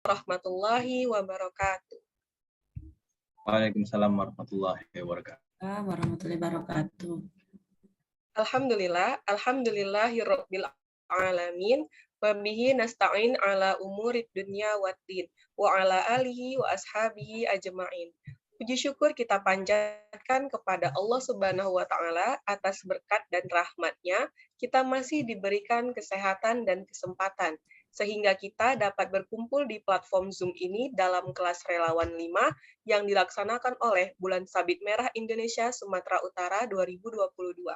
warahmatullahi wabarakatuh. Waalaikumsalam warahmatullahi wabarakatuh. Warahmatullahi wabarakatuh. Alhamdulillahirabbil alamin wa bihi nasta'in ala umurid dunya waddin wa ala alihi wa ashabihi ajma'in. Puji syukur kita panjatkan kepada Allah Subhanahu wa taala atas berkat dan rahmat-Nya, kita masih diberikan kesehatan dan kesempatan sehingga kita dapat berkumpul di platform Zoom ini dalam kelas relawan 5 yang dilaksanakan oleh Bulan Sabit Merah Indonesia Sumatera Utara 2022.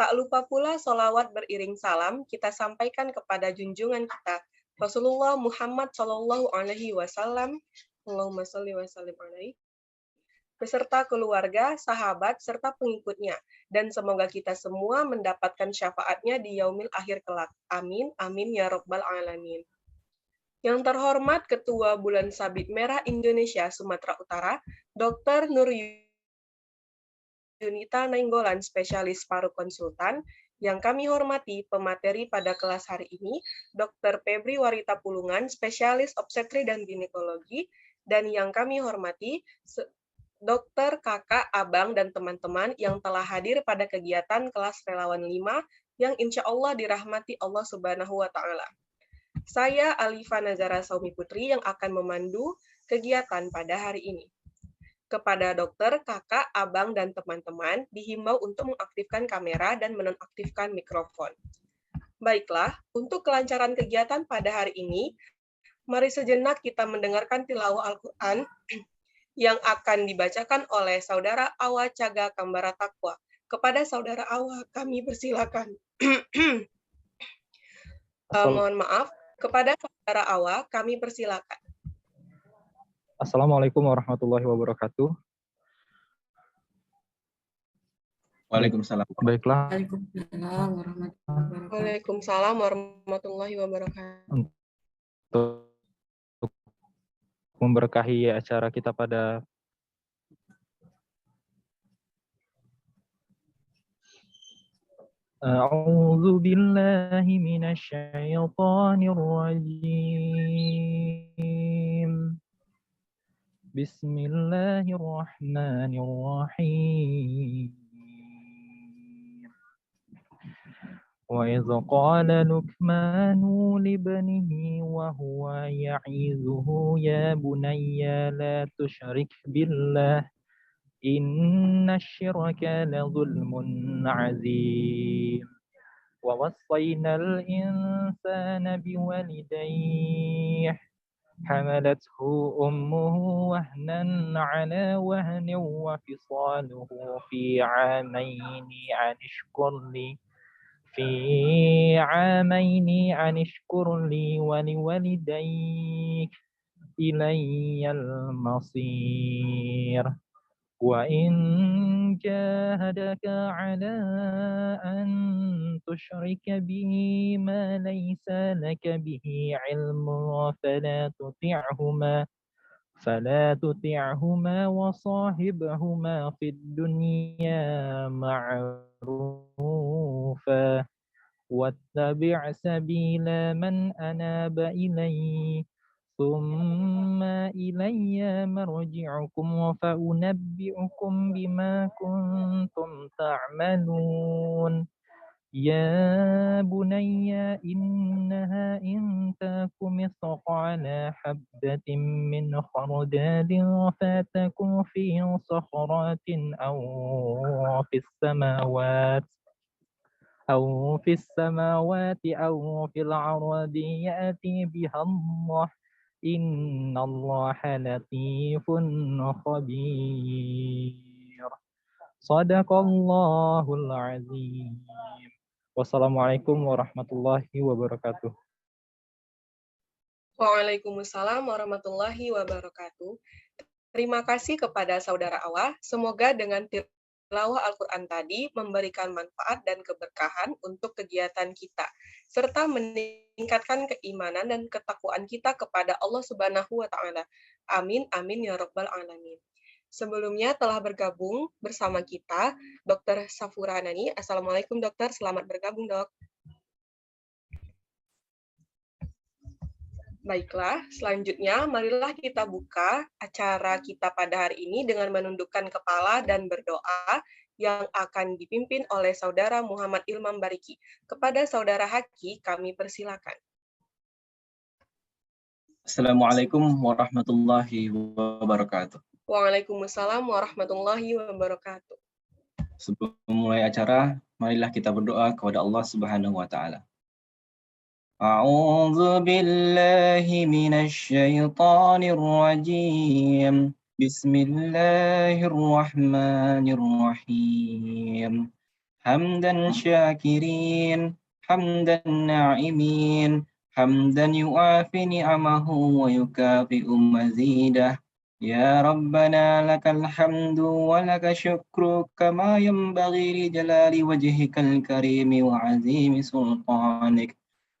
Tak lupa pula sholawat beriring salam kita sampaikan kepada junjungan kita Rasulullah Muhammad Shallallahu Alaihi Wasallam, Allahumma sholli wa sallim alaihi, beserta keluarga, sahabat, serta pengikutnya. Dan semoga kita semua mendapatkan syafaatnya di yaumil akhir kelak. Amin, amin, ya Rabbal Alamin. Yang terhormat Ketua Bulan Sabit Merah Indonesia Sumatera Utara, Dr. Nur Yunita Nainggolan, spesialis paru konsultan. Yang kami hormati pemateri pada kelas hari ini, Dr. Febri Warita Pulungan, spesialis obstetri dan ginekologi. Dan yang kami hormati, Dokter, kakak, abang, dan teman-teman yang telah hadir pada kegiatan kelas relawan 5 yang insya Allah dirahmati Allah Subhanahu wa Ta'ala. Saya Alifa Nazara Saumi Putri yang akan memandu kegiatan pada hari ini. Kepada dokter, kakak, abang, dan teman-teman dihimbau untuk mengaktifkan kamera dan menonaktifkan mikrofon. Baiklah, untuk kelancaran kegiatan pada hari ini, mari sejenak kita mendengarkan tilawah Al-Quran yang akan dibacakan oleh Saudara Awa Caga Kambara Takwa. Kepada Saudara Awa, kami persilakan. Mohon maaf, kepada Saudara Awa, kami persilakan. Assalamualaikum warahmatullahi wabarakatuh. Waalaikumsalam. Baiklah. Waalaikumsalam warahmatullahi wabarakatuh. Untuk memberkahi acara kita pada A'udzu billahi minasy syaithanir rajim. Bismillahirrahmanirrahim. وَإِذْ قَالَ لُقْمَانُ لِابْنِهِ وَهُوَ يَعِظُهُ يَا بُنَيَّ لَا تُشْرِكْ بِاللَّهِ إِنَّ الشِّرْكَ لَظُلْمٌ عَظِيمٌ وَوَصَّيْنَا الْإِنسَانَ بِوَالِدَيْهِ حَمَلَتْهُ أُمُّهُ وَهْنًا عَلَى وَهْنٍ وَفِصَالُهُ في عامين أن اشكر لي ولوالديك إلي المصير وإن جاهدك على أن تشرك به ما ليس لك به علم فلا تطعهما وصاحبهما في الدنيا معروفا واتبع سبيل من أناب إلي ثم إلي مرجعكم فأنبئكم بما كنتم تعملون يا بني إنها إن تك مثقال حبة من خردل فتكن في صخرة أو في السماوات أو في الأرض يأتي بها الله إن الله لطيف خبير صدق الله العظيم. Wassalamualaikum warahmatullahi wabarakatuh. Waalaikumsalam warahmatullahi wabarakatuh. Terima kasih kepada Saudara Awa. Semoga dengan tilawah Al-Quran tadi memberikan manfaat dan keberkahan untuk kegiatan kita, serta meningkatkan keimanan dan ketakwaan kita kepada Allah Subhanahu wa Ta'ala. Amin, amin, ya Rabbal Alamin. Sebelumnya telah bergabung bersama kita Dr. Safura Nani. Assalamualaikum dokter, selamat bergabung dok. Baiklah, selanjutnya marilah kita buka acara kita pada hari ini dengan menundukkan kepala dan berdoa yang akan dipimpin oleh Saudara Muhammad Ilman Bariki. Kepada Saudara Haki, kami persilakan. Assalamualaikum warahmatullahi wabarakatuh. Waalaikumsalam warahmatullahi wabarakatuh. Sebelum memulai acara, marilah kita berdoa kepada Allah Subhanahu wa taala. A'udzu billahi minasy syaithanir rajim. Bismillahirrahmanirrahim. Hamdan syakirin, hamdan na'imin, hamdan yu'afi ni'amahu wa yukafi'u mazidah. Ya Rabbana lakal hamdu wa laka syukru kama yanbaghi li jalali wajhikal karimi wa azimi sultanik.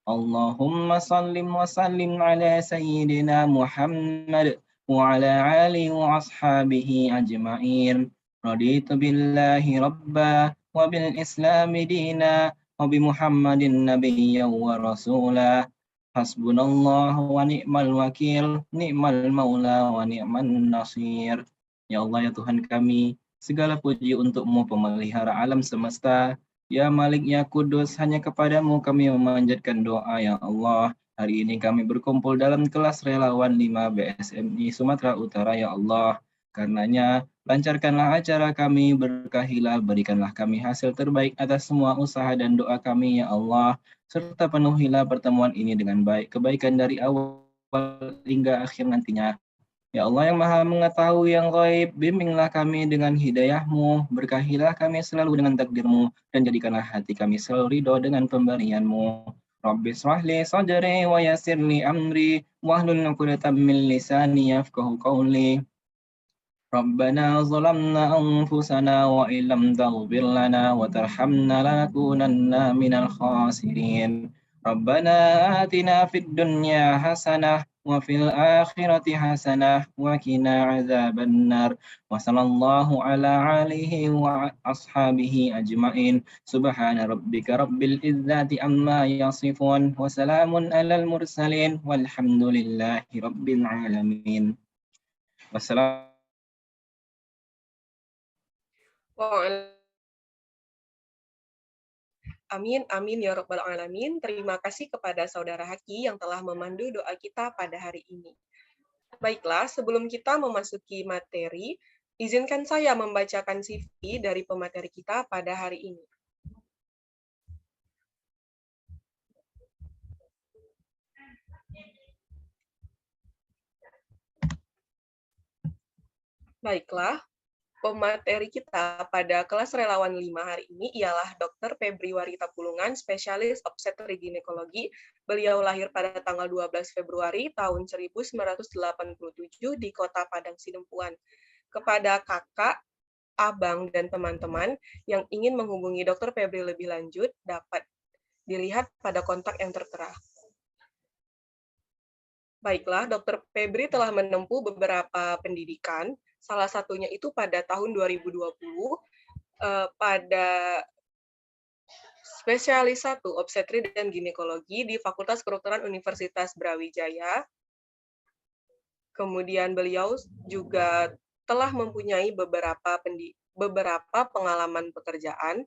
Allahumma sallim wa sallim ala sayyidina Muhammad wa ala alihi wa ashabihi ajma'in. Raditu billahi rabba wa bil islami dina wa bi Muhammadin nabiyya wa rasula. Hasbunallahu wa ni'mal wakil, ni'mal maula wa ni'man nasir. Ya Allah ya Tuhan kami, segala puji untukmu pemelihara alam semesta. Ya Malik, ya Kudus, hanya kepadamu kami memanjatkan doa ya Allah. Hari ini kami berkumpul dalam kelas relawan 5 BSMI Sumatera Utara ya Allah. Karenanya, lancarkanlah acara kami, berkahilah, berikanlah kami hasil terbaik atas semua usaha dan doa kami ya Allah. Serta penuhilah pertemuan ini dengan baik, kebaikan dari awal hingga akhir nantinya. Ya Allah yang maha mengetahui yang gaib, bimbinglah kami dengan hidayah-Mu, berkahilah kami selalu dengan takdir-Mu, dan jadikanlah hati kami selalu ridho dengan pemberian-Mu. Rabbi shrah li sadri wa yassir li amri, wahlul 'uqdatam min lisani yafqahu qawli. Rabbana zalamna anfusana wa illam taghfir lana wa tarhamna lanakunanna minal khasirin. Rabbana atina fid dunya hasanah wa fil akhirati hasanah wa qina adzabannar. Wa sallallahu ala alihi wa ashabihi ajmain. Subhana rabbika rabbil izzati amma yasifun wa salamun alal mursalin walhamdulillahi rabbil alamin. Wassalamu Amin, amin ya Rabbal Alamin. Terima kasih kepada Saudara Haki yang telah memandu doa kita pada hari ini. Baiklah, sebelum kita memasuki materi, izinkan saya membacakan CV dari pemateri kita pada hari ini. Baiklah, pemateri kita pada kelas relawan 5 hari ini ialah Dr. Febri Warita Pulungan, spesialis obstetri ginekologi. Beliau lahir pada tanggal 12 Februari tahun 1987 di Kota Padang Sidempuan. Kepada kakak, abang, dan teman-teman yang ingin menghubungi Dr. Febri lebih lanjut dapat dilihat pada kontak yang tertera. Baiklah, Dr. Febri telah menempuh beberapa pendidikan, salah satunya itu pada tahun 2020 pada spesialis 1 obstetri dan ginekologi di Fakultas Kedokteran Universitas Brawijaya. Kemudian beliau juga telah mempunyai beberapa pengalaman pekerjaan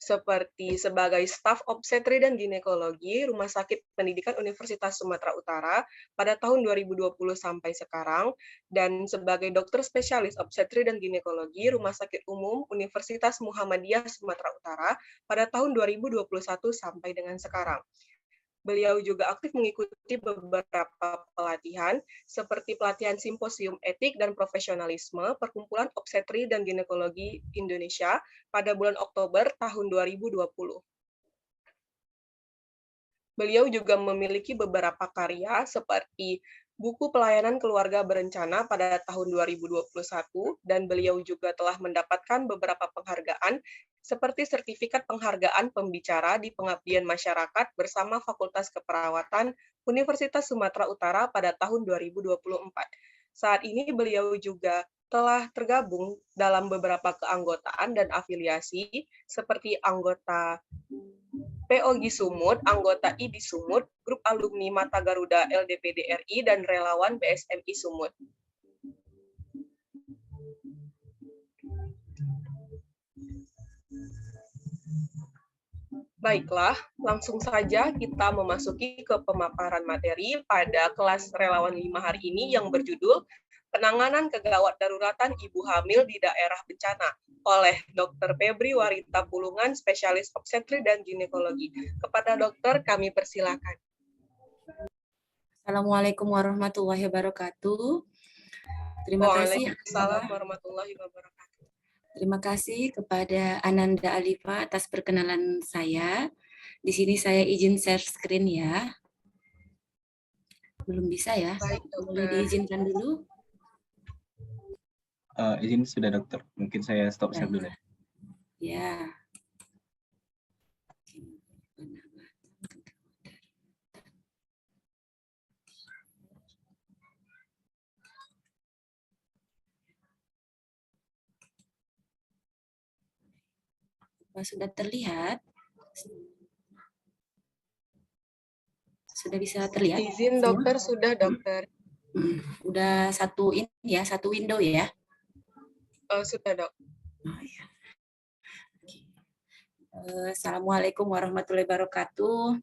seperti sebagai staf obstetri dan ginekologi Rumah Sakit Pendidikan Universitas Sumatera Utara pada tahun 2020 sampai sekarang, dan sebagai dokter spesialis obstetri dan ginekologi Rumah Sakit Umum Universitas Muhammadiyah Sumatera Utara pada tahun 2021 sampai dengan sekarang. Beliau juga aktif mengikuti beberapa pelatihan, seperti pelatihan Simposium Etik dan Profesionalisme Perkumpulan Obstetri dan Ginekologi Indonesia pada bulan Oktober tahun 2020. Beliau juga memiliki beberapa karya, seperti buku Pelayanan Keluarga Berencana pada tahun 2021, dan beliau juga telah mendapatkan beberapa penghargaan seperti sertifikat penghargaan pembicara di pengabdian masyarakat bersama Fakultas Keperawatan Universitas Sumatera Utara pada tahun 2024. Saat ini beliau juga telah tergabung dalam beberapa keanggotaan dan afiliasi seperti anggota POG Sumut, anggota IDI Sumut, grup alumni Mata Garuda LDPD RI, dan relawan BSMI Sumut. Baiklah, langsung saja kita memasuki ke pemaparan materi pada kelas relawan 5 hari ini yang berjudul Penanganan Kegawat Daruratan Ibu Hamil di Daerah Bencana oleh Dr. Febri Warita Pulungan, spesialis obstetri dan ginekologi. Kepada dokter kami persilakan. Assalamualaikum warahmatullahi wabarakatuh. Terima kasih. Waalaikumsalam warahmatullahi wabarakatuh. Terima kasih kepada Ananda Alifa atas perkenalan saya. Di sini saya izin share screen ya. Belum bisa ya? Baik, Boleh dokter. diizinkan dulu? Izin sudah dokter. Mungkin saya stop share dulu. Ya. Sudah terlihat? Sudah bisa terlihat? Izin semua? dokter, sudah dokter. Udah satu ini ya, satu window ya? Sudah dok. Oh, ya. Assalamualaikum warahmatullahi wabarakatuh.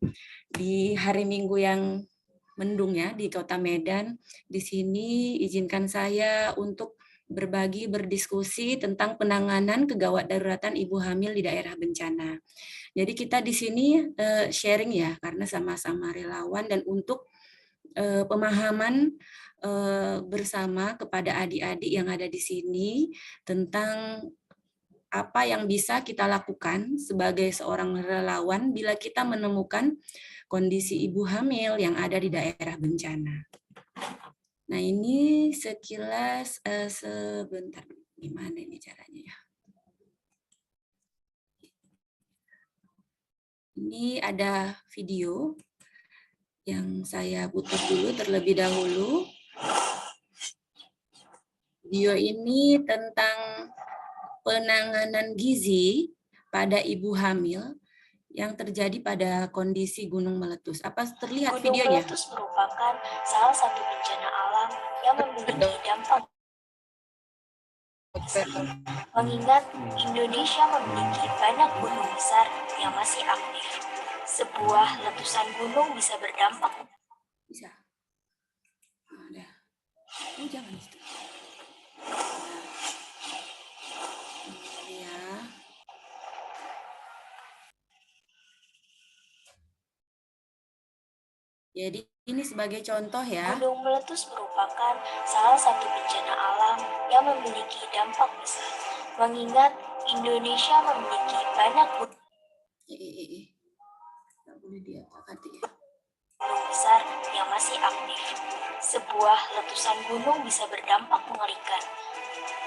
Di hari Minggu yang mendung ya di Kota Medan, di sini izinkan saya untuk berdiskusi tentang penanganan kegawat daruratan ibu hamil di daerah bencana. Jadi kita di sini sharing ya, karena sama-sama relawan dan untuk pemahaman bersama kepada adik-adik yang ada di sini tentang apa yang bisa kita lakukan sebagai seorang relawan bila kita menemukan kondisi ibu hamil yang ada di daerah bencana. Nah ini sekilas sebentar, gimana ini caranya ya? Ini ada video yang saya putar dulu terlebih dahulu. Video ini tentang penanganan gizi pada ibu hamil yang terjadi pada kondisi gunung meletus. Apa terlihat videonya? Gunung meletus merupakan salah satu bencana alam yang memiliki dampak besar. Mengingat Indonesia memiliki banyak gunung besar yang masih aktif. Sebuah letusan gunung bisa berdampak. Bisa. Ada. Oh, jangan itu. Ya. Jadi ini sebagai contoh ya. Gunung meletus merupakan salah satu bencana alam yang memiliki dampak besar. Mengingat Indonesia memiliki banyak gunung boleh diangkat ya. besar yang masih aktif. Sebuah letusan gunung bisa berdampak mengerikan,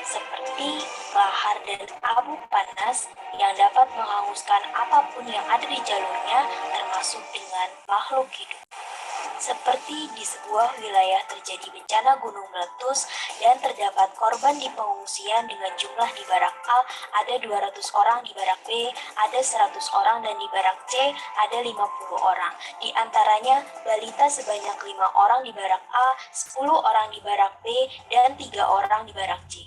seperti lahar dan abu panas yang dapat menghanguskan apapun yang ada di jalurnya, termasuk dengan makhluk hidup. Seperti di sebuah wilayah terjadi bencana gunung meletus dan terdapat korban di pengungsian dengan jumlah di barak A ada 200 orang, di barak B ada 100 orang, dan di barak C ada 50 orang. Di antaranya balita sebanyak 5 orang di barak A, 10 orang di barak B, dan 3 orang di barak C.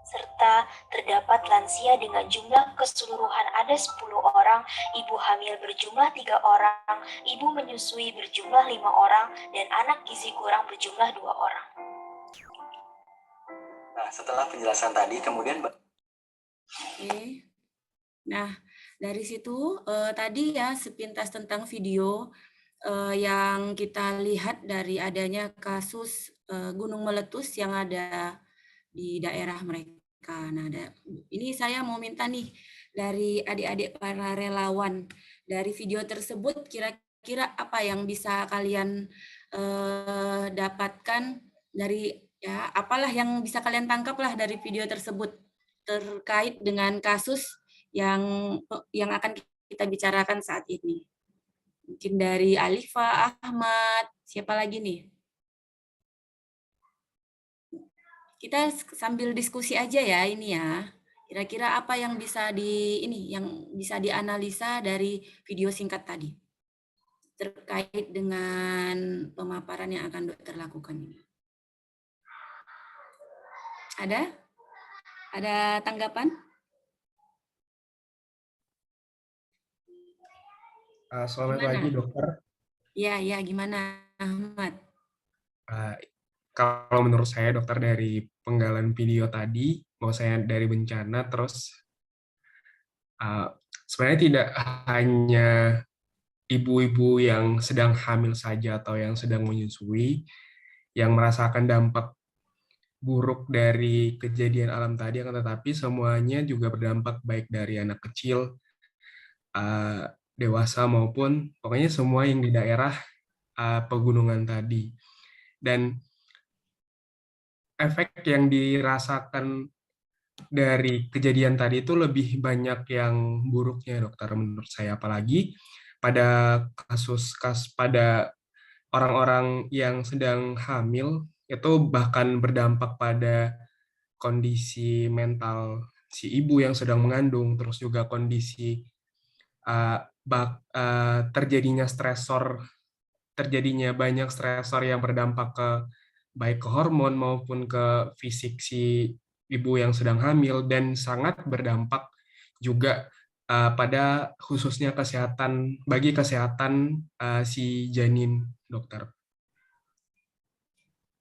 Serta terdapat lansia dengan jumlah keseluruhan ada 10 orang, ibu hamil berjumlah 3 orang, ibu menyusui berjumlah 5 orang, dan anak gizi kurang berjumlah 2 orang. Nah, setelah penjelasan tadi, kemudian... Oke. Nah, dari situ tadi ya sepintas tentang video yang kita lihat dari adanya kasus gunung meletus yang ada di daerah mereka. Nah, ini saya mau minta nih dari adik-adik para relawan, dari video tersebut kira-kira apa yang bisa kalian dapatkan dari, ya apalah yang bisa kalian tangkap lah dari video tersebut terkait dengan kasus yang akan kita bicarakan saat ini. Mungkin dari Alifa, Ahmad, siapa lagi nih? Kita sambil diskusi aja ya ini ya. Kira-kira apa yang bisa dianalisa dari video singkat tadi terkait dengan pemaparan yang akan dokter lakukan ini. Ada? Ada tanggapan? Selamat Gimana? pagi dokter. Ya, gimana Ahmad? Kalau menurut saya dokter dari penggalan video tadi, mau saya dari bencana, terus sebenarnya tidak hanya ibu-ibu yang sedang hamil saja atau yang sedang menyusui yang merasakan dampak buruk dari kejadian alam tadi, akan tetapi semuanya juga berdampak baik dari anak kecil, dewasa maupun pokoknya semua yang di daerah pegunungan tadi. Dan efek yang dirasakan dari kejadian tadi itu lebih banyak yang buruknya dokter menurut saya, apalagi pada pada orang-orang yang sedang hamil itu bahkan berdampak pada kondisi mental si ibu yang sedang mengandung, terus juga kondisi terjadinya banyak stresor yang berdampak ke baik ke hormon maupun ke fisik si ibu yang sedang hamil, dan sangat berdampak juga pada khususnya kesehatan si janin, dokter.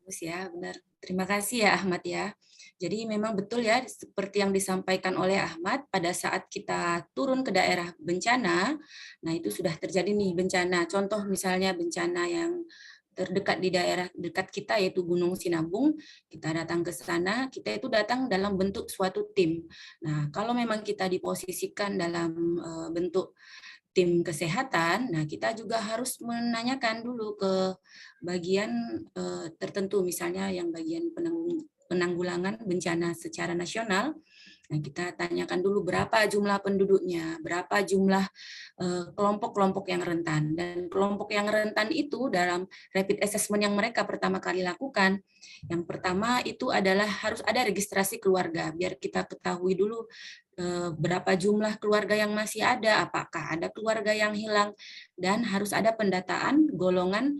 Bagus ya, benar. Terima kasih ya Ahmad ya. Jadi memang betul ya, seperti yang disampaikan oleh Ahmad, pada saat kita turun ke daerah bencana, nah itu sudah terjadi nih bencana. Contoh misalnya bencana yang terdekat di daerah dekat kita yaitu Gunung Sinabung, kita datang ke sana, kita itu datang dalam bentuk suatu tim. Nah, kalau memang kita diposisikan dalam bentuk tim kesehatan, nah kita juga harus menanyakan dulu ke bagian tertentu, misalnya yang bagian penanggulangan bencana secara nasional. Nah, kita tanyakan dulu berapa jumlah penduduknya, berapa jumlah kelompok-kelompok yang rentan. Dan kelompok yang rentan itu dalam rapid assessment yang mereka pertama kali lakukan, yang pertama itu adalah harus ada registrasi keluarga, biar kita ketahui dulu berapa jumlah keluarga yang masih ada, apakah ada keluarga yang hilang, dan harus ada pendataan golongan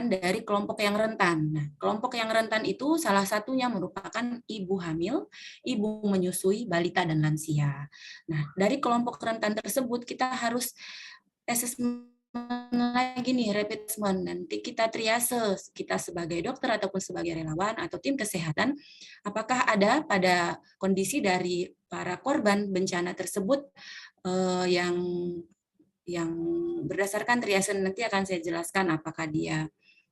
dari kelompok yang rentan. Nah, kelompok yang rentan itu salah satunya merupakan ibu hamil, ibu menyusui, balita, dan lansia. Nah, dari kelompok rentan tersebut kita harus assessment lagi nih, rapid assessment. Nanti kita triase, kita sebagai dokter ataupun sebagai relawan atau tim kesehatan, apakah ada pada kondisi dari para korban bencana tersebut yang berdasarkan triase nanti akan saya jelaskan apakah dia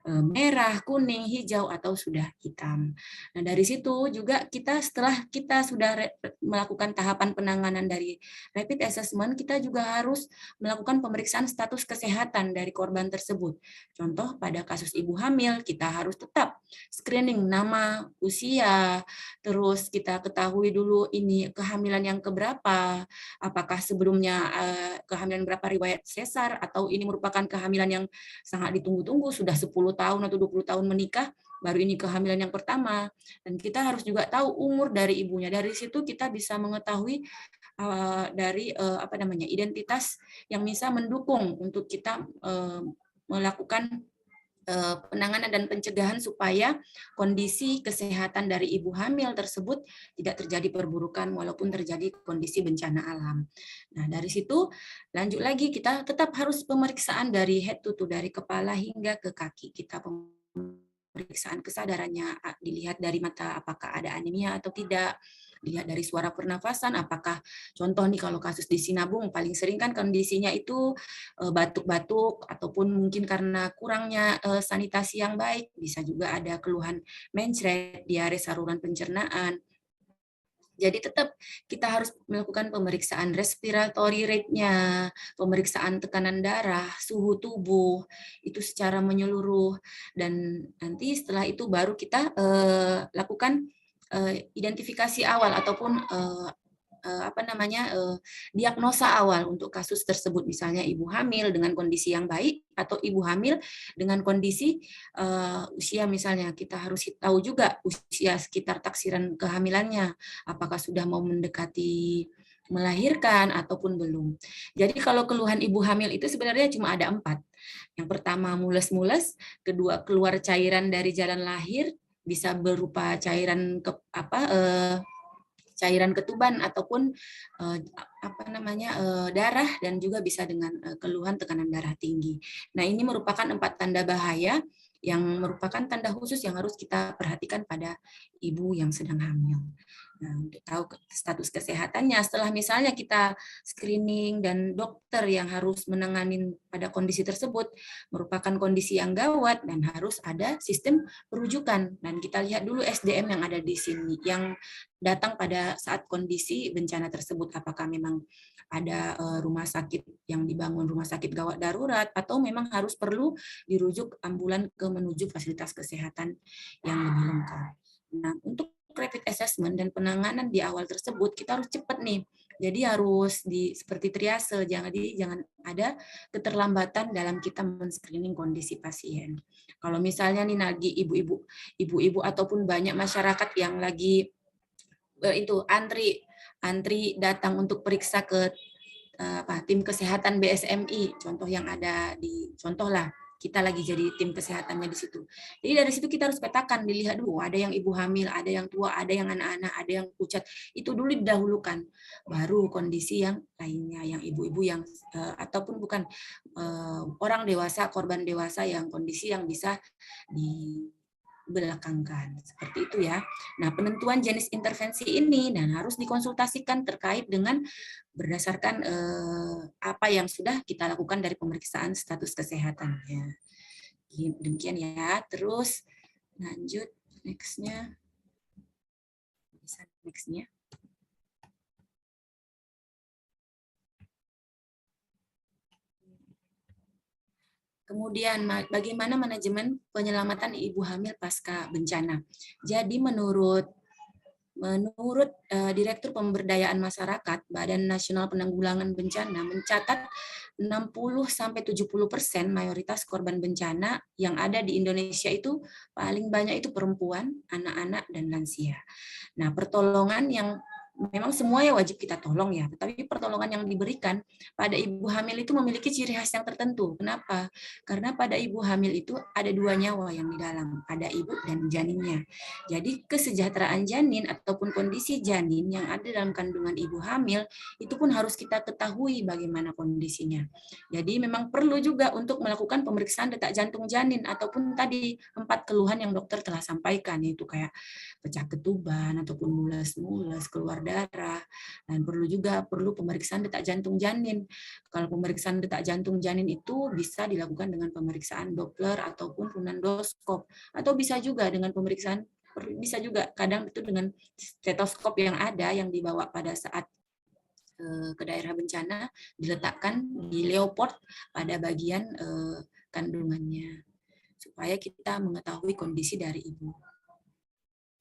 merah, kuning, hijau, atau sudah hitam. Nah, dari situ juga setelah kita sudah melakukan tahapan penanganan dari rapid assessment, kita juga harus melakukan pemeriksaan status kesehatan dari korban tersebut. Contoh, pada kasus ibu hamil, kita harus tetap screening nama, usia, terus kita ketahui dulu ini kehamilan yang keberapa, apakah sebelumnya kehamilan berapa riwayat sesar, atau ini merupakan kehamilan yang sangat ditunggu-tunggu, sudah 10 tahun atau 20 tahun menikah, baru ini kehamilan yang pertama. Dan kita harus juga tahu umur dari ibunya. Dari situ kita bisa mengetahui dari identitas yang bisa mendukung untuk kita melakukan penanganan dan pencegahan supaya kondisi kesehatan dari ibu hamil tersebut tidak terjadi perburukan walaupun terjadi kondisi bencana alam. Nah, dari situ lanjut lagi kita tetap harus pemeriksaan dari head to toe, dari kepala hingga ke kaki. Kita pemeriksaan kesadarannya, dilihat dari mata apakah ada anemia atau tidak, dilihat dari suara pernafasan, apakah contoh nih kalau kasus di Sinabung paling sering kan kondisinya itu batuk-batuk ataupun mungkin karena kurangnya sanitasi yang baik, bisa juga ada keluhan mencret, diare saluran pencernaan. Jadi tetap kita harus melakukan pemeriksaan respiratory rate-nya, pemeriksaan tekanan darah, suhu tubuh, itu secara menyeluruh. Dan nanti setelah itu baru kita lakukan identifikasi awal ataupun diagnosa awal untuk kasus tersebut, misalnya ibu hamil dengan kondisi yang baik atau ibu hamil dengan kondisi usia, misalnya kita harus tahu juga usia sekitar taksiran kehamilannya, apakah sudah mau mendekati melahirkan ataupun belum. Jadi kalau keluhan ibu hamil itu sebenarnya cuma ada 4. Yang pertama mules-mules, kedua keluar cairan dari jalan lahir, bisa berupa cairan cairan ketuban ataupun darah, dan juga bisa dengan keluhan tekanan darah tinggi. Nah, ini merupakan 4 tanda bahaya yang merupakan tanda khusus yang harus kita perhatikan pada ibu yang sedang hamil. Nah, untuk tahu status kesehatannya, setelah misalnya kita screening dan dokter yang harus menangani pada kondisi tersebut merupakan kondisi yang gawat dan harus ada sistem perujukan. Dan kita lihat dulu SDM yang ada di sini, yang datang pada saat kondisi bencana tersebut, apakah memang ada rumah sakit yang dibangun, rumah sakit gawat darurat, atau memang harus perlu dirujuk ambulan ke menuju fasilitas kesehatan yang lebih lengkap. Nah, untuk rapid assessment dan penanganan di awal tersebut kita harus cepat nih. Jadi harus seperti triase, jangan ada keterlambatan dalam kita men-screening kondisi pasien. Kalau misalnya nih lagi ibu-ibu ataupun banyak masyarakat yang lagi antri datang untuk periksa ke tim kesehatan BSMI, contoh yang ada di kita lagi jadi tim kesehatannya di situ. Jadi dari situ kita harus petakan, dilihat dulu ada yang ibu hamil, ada yang tua, ada yang anak-anak, ada yang pucat. Itu dulu didahulukan. Baru kondisi yang lainnya, yang ibu-ibu yang ataupun bukan orang dewasa, korban dewasa yang kondisi yang bisa dibelakangkan. Seperti itu ya. Nah, penentuan jenis intervensi ini dan harus dikonsultasikan terkait dengan berdasarkan apa yang sudah kita lakukan dari pemeriksaan status kesehatannya. Demikian ya. Terus lanjut next-nya. Bisa next-nya. Kemudian bagaimana manajemen penyelamatan ibu hamil pasca bencana. Jadi menurut Direktur Pemberdayaan Masyarakat Badan Nasional Penanggulangan Bencana mencatat 60-70% mayoritas korban bencana yang ada di Indonesia itu paling banyak itu perempuan, anak-anak, dan lansia. Nah, pertolongan yang memang semuanya wajib kita tolong ya, tetapi pertolongan yang diberikan pada ibu hamil itu memiliki ciri khas yang tertentu. Kenapa? Karena pada ibu hamil itu ada 2 nyawa yang di dalam, ada ibu dan janinnya. Jadi kesejahteraan janin ataupun kondisi janin yang ada dalam kandungan ibu hamil itu pun harus kita ketahui bagaimana kondisinya. Jadi memang perlu juga untuk melakukan pemeriksaan detak jantung janin ataupun tadi 4 keluhan yang dokter telah sampaikan, yaitu kayak pecah ketuban ataupun mules-mules, keluar darah, dan perlu pemeriksaan detak jantung janin. Kalau pemeriksaan detak jantung janin itu bisa dilakukan dengan pemeriksaan Doppler ataupun funendoskop, atau bisa juga dengan pemeriksaan, bisa juga kadang itu dengan stetoskop yang ada yang dibawa pada saat ke daerah bencana, diletakkan di leopard pada bagian kandungannya supaya kita mengetahui kondisi dari ibu.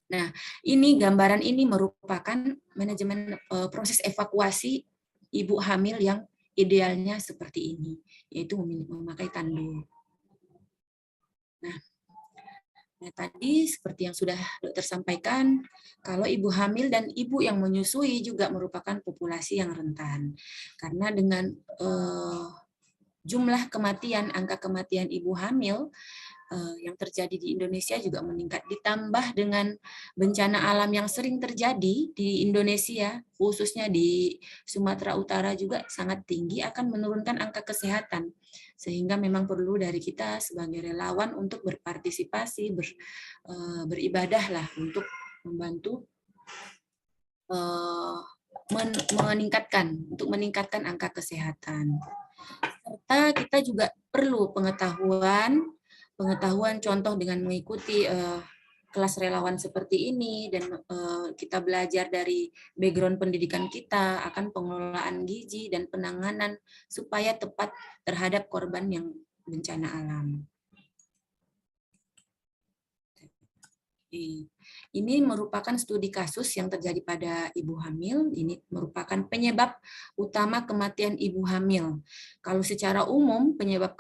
Nah, gambaran ini merupakan manajemen proses evakuasi ibu hamil yang idealnya seperti ini, yaitu memakai tandu. Nah, tadi seperti yang sudah dokter sampaikan, kalau ibu hamil dan ibu yang menyusui juga merupakan populasi yang rentan. Karena dengan jumlah kematian, angka kematian ibu hamil yang terjadi di Indonesia juga meningkat, ditambah dengan bencana alam yang sering terjadi di Indonesia, khususnya di Sumatera Utara juga sangat tinggi, akan menurunkan angka kesehatan. Sehingga memang perlu dari kita sebagai relawan untuk berpartisipasi, beribadah lah untuk membantu meningkatkan angka kesehatan. Serta kita juga perlu pengetahuan contoh dengan mengikuti kelas relawan seperti ini, dan kita belajar dari background pendidikan kita akan pengelolaan gizi dan penanganan supaya tepat terhadap korban yang bencana alam. Ini merupakan studi kasus yang terjadi pada ibu hamil. Ini merupakan penyebab utama kematian ibu hamil. Kalau secara umum penyebab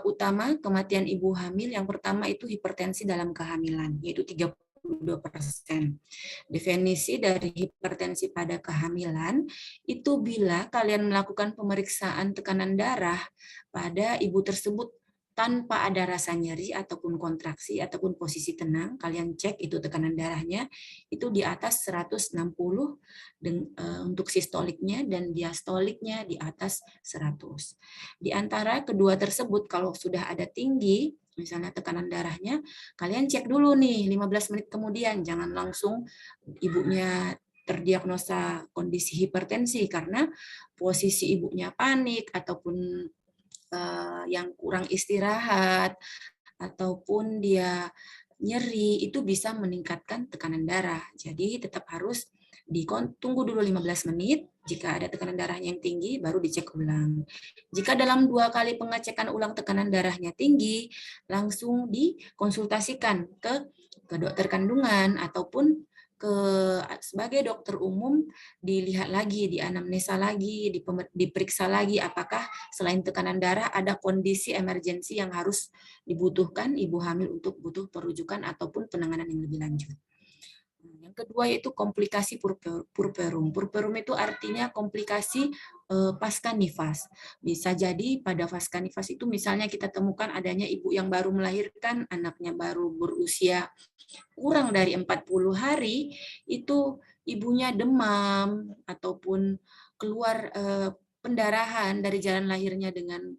utama kematian ibu hamil yang pertama itu hipertensi dalam kehamilan, yaitu 32%. Definisi dari hipertensi pada kehamilan itu bila kalian melakukan pemeriksaan tekanan darah pada ibu tersebut tanpa ada rasa nyeri ataupun kontraksi ataupun posisi tenang, kalian cek itu tekanan darahnya itu di atas 160 untuk sistoliknya dan diastoliknya di atas 100. Di antara kedua tersebut kalau sudah ada tinggi, misalnya tekanan darahnya, kalian cek dulu nih 15 menit kemudian, jangan langsung ibunya terdiagnosa kondisi hipertensi karena posisi ibunya panik ataupun yang kurang istirahat ataupun dia nyeri itu bisa meningkatkan tekanan darah. Jadi tetap harus tunggu dulu 15 menit. Jika ada tekanan darahnya yang tinggi, baru dicek ulang. Jika dalam 2 kali pengecekan ulang tekanan darahnya tinggi, langsung dikonsultasikan ke dokter kandungan ataupun sebagai dokter umum dilihat lagi, dianamnesa lagi, diperiksa lagi apakah selain tekanan darah ada kondisi emergensi yang harus dibutuhkan ibu hamil untuk butuh perujukan ataupun penanganan yang lebih lanjut. Yang kedua yaitu komplikasi puerperum. Puerperum itu artinya komplikasi pasca nifas. Bisa jadi pada pasca nifas itu misalnya kita temukan adanya ibu yang baru melahirkan, anaknya baru berusia kurang dari 40 hari, itu ibunya demam ataupun keluar pendarahan dari jalan lahirnya dengan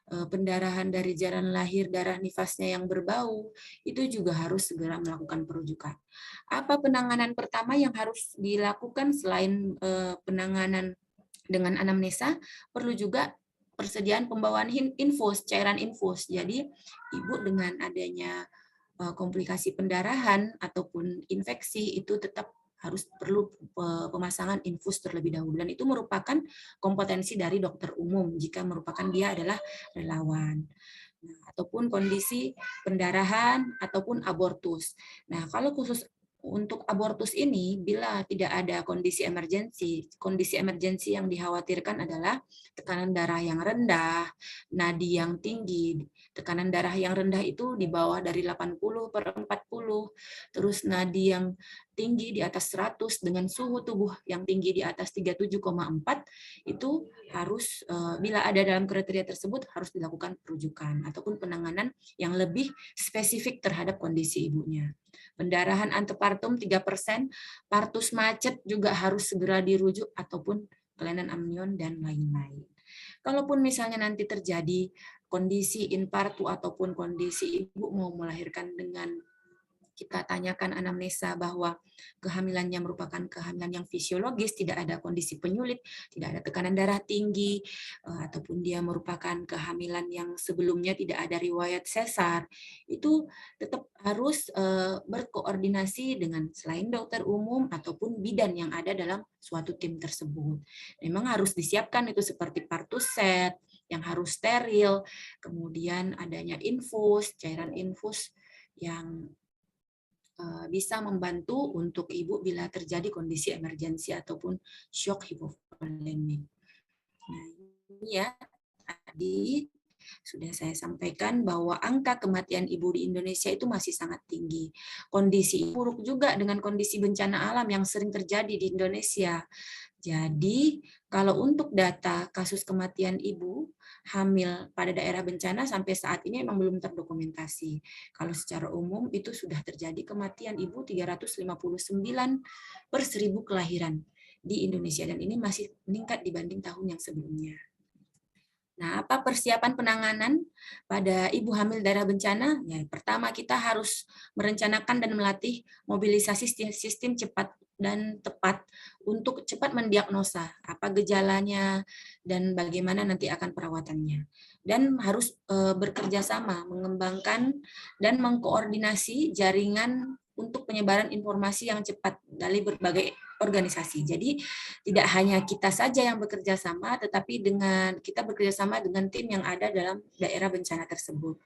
pendarahan dari jalan lahir, darah nifasnya yang berbau, itu juga harus segera melakukan perujukan. Apa penanganan pertama yang harus dilakukan selain penanganan dengan anamnesa? Perlu juga persediaan pembawaan infus, cairan infus. Jadi ibu dengan adanya komplikasi pendarahan ataupun infeksi itu tetap harus perlu pemasangan infus terlebih dahulu, dan itu merupakan kompetensi dari dokter umum jika merupakan dia adalah relawan. Nah, ataupun kondisi pendarahan ataupun abortus. Nah, kalau khusus untuk abortus ini, bila tidak ada kondisi emergensi yang dikhawatirkan adalah tekanan darah yang rendah, nadi yang tinggi. Tekanan darah yang rendah itu di bawah dari 80/40, terus nadi yang tinggi di atas 100 dengan suhu tubuh yang tinggi di atas 37,4, itu harus, bila ada dalam kriteria tersebut, harus dilakukan perujukan ataupun penanganan yang lebih spesifik terhadap kondisi ibunya. Pendarahan antepartum 3%, partus macet juga harus segera dirujuk ataupun kelainan amnion dan lain-lain. Kalaupun misalnya nanti terjadi kondisi infartu ataupun kondisi ibu mau melahirkan dengan kita tanyakan anamnesa bahwa kehamilannya merupakan kehamilan yang fisiologis, tidak ada kondisi penyulit, tidak ada tekanan darah tinggi, ataupun dia merupakan kehamilan yang sebelumnya tidak ada riwayat sesar, itu tetap harus berkoordinasi dengan selain dokter umum ataupun bidan yang ada dalam suatu tim tersebut. Memang harus disiapkan itu seperti partus set, yang harus steril, kemudian adanya infus, cairan infus yang bisa membantu untuk ibu bila terjadi kondisi emergensi ataupun shock hipovolemik. Nah, ini ya, tadi sudah saya sampaikan bahwa angka kematian ibu di Indonesia itu masih sangat tinggi. Kondisi buruk juga dengan kondisi bencana alam yang sering terjadi di Indonesia. Jadi, kalau untuk data kasus kematian ibu hamil pada daerah bencana sampai saat ini memang belum terdokumentasi. Kalau secara umum itu sudah terjadi kematian ibu 359/1000 kelahiran di Indonesia, dan ini masih meningkat dibanding tahun yang sebelumnya. Nah, apa persiapan penanganan pada ibu hamil daerah bencana? Ya, pertama kita harus merencanakan dan melatih mobilisasi sistem cepat dan tepat untuk cepat mendiagnosa apa gejalanya dan bagaimana nanti akan perawatannya. Dan harus bekerja sama mengembangkan dan mengkoordinasi jaringan untuk penyebaran informasi yang cepat dari berbagai organisasi. Jadi tidak hanya kita saja yang bekerja sama, tetapi kita bekerja sama dengan tim yang ada dalam daerah bencana tersebut.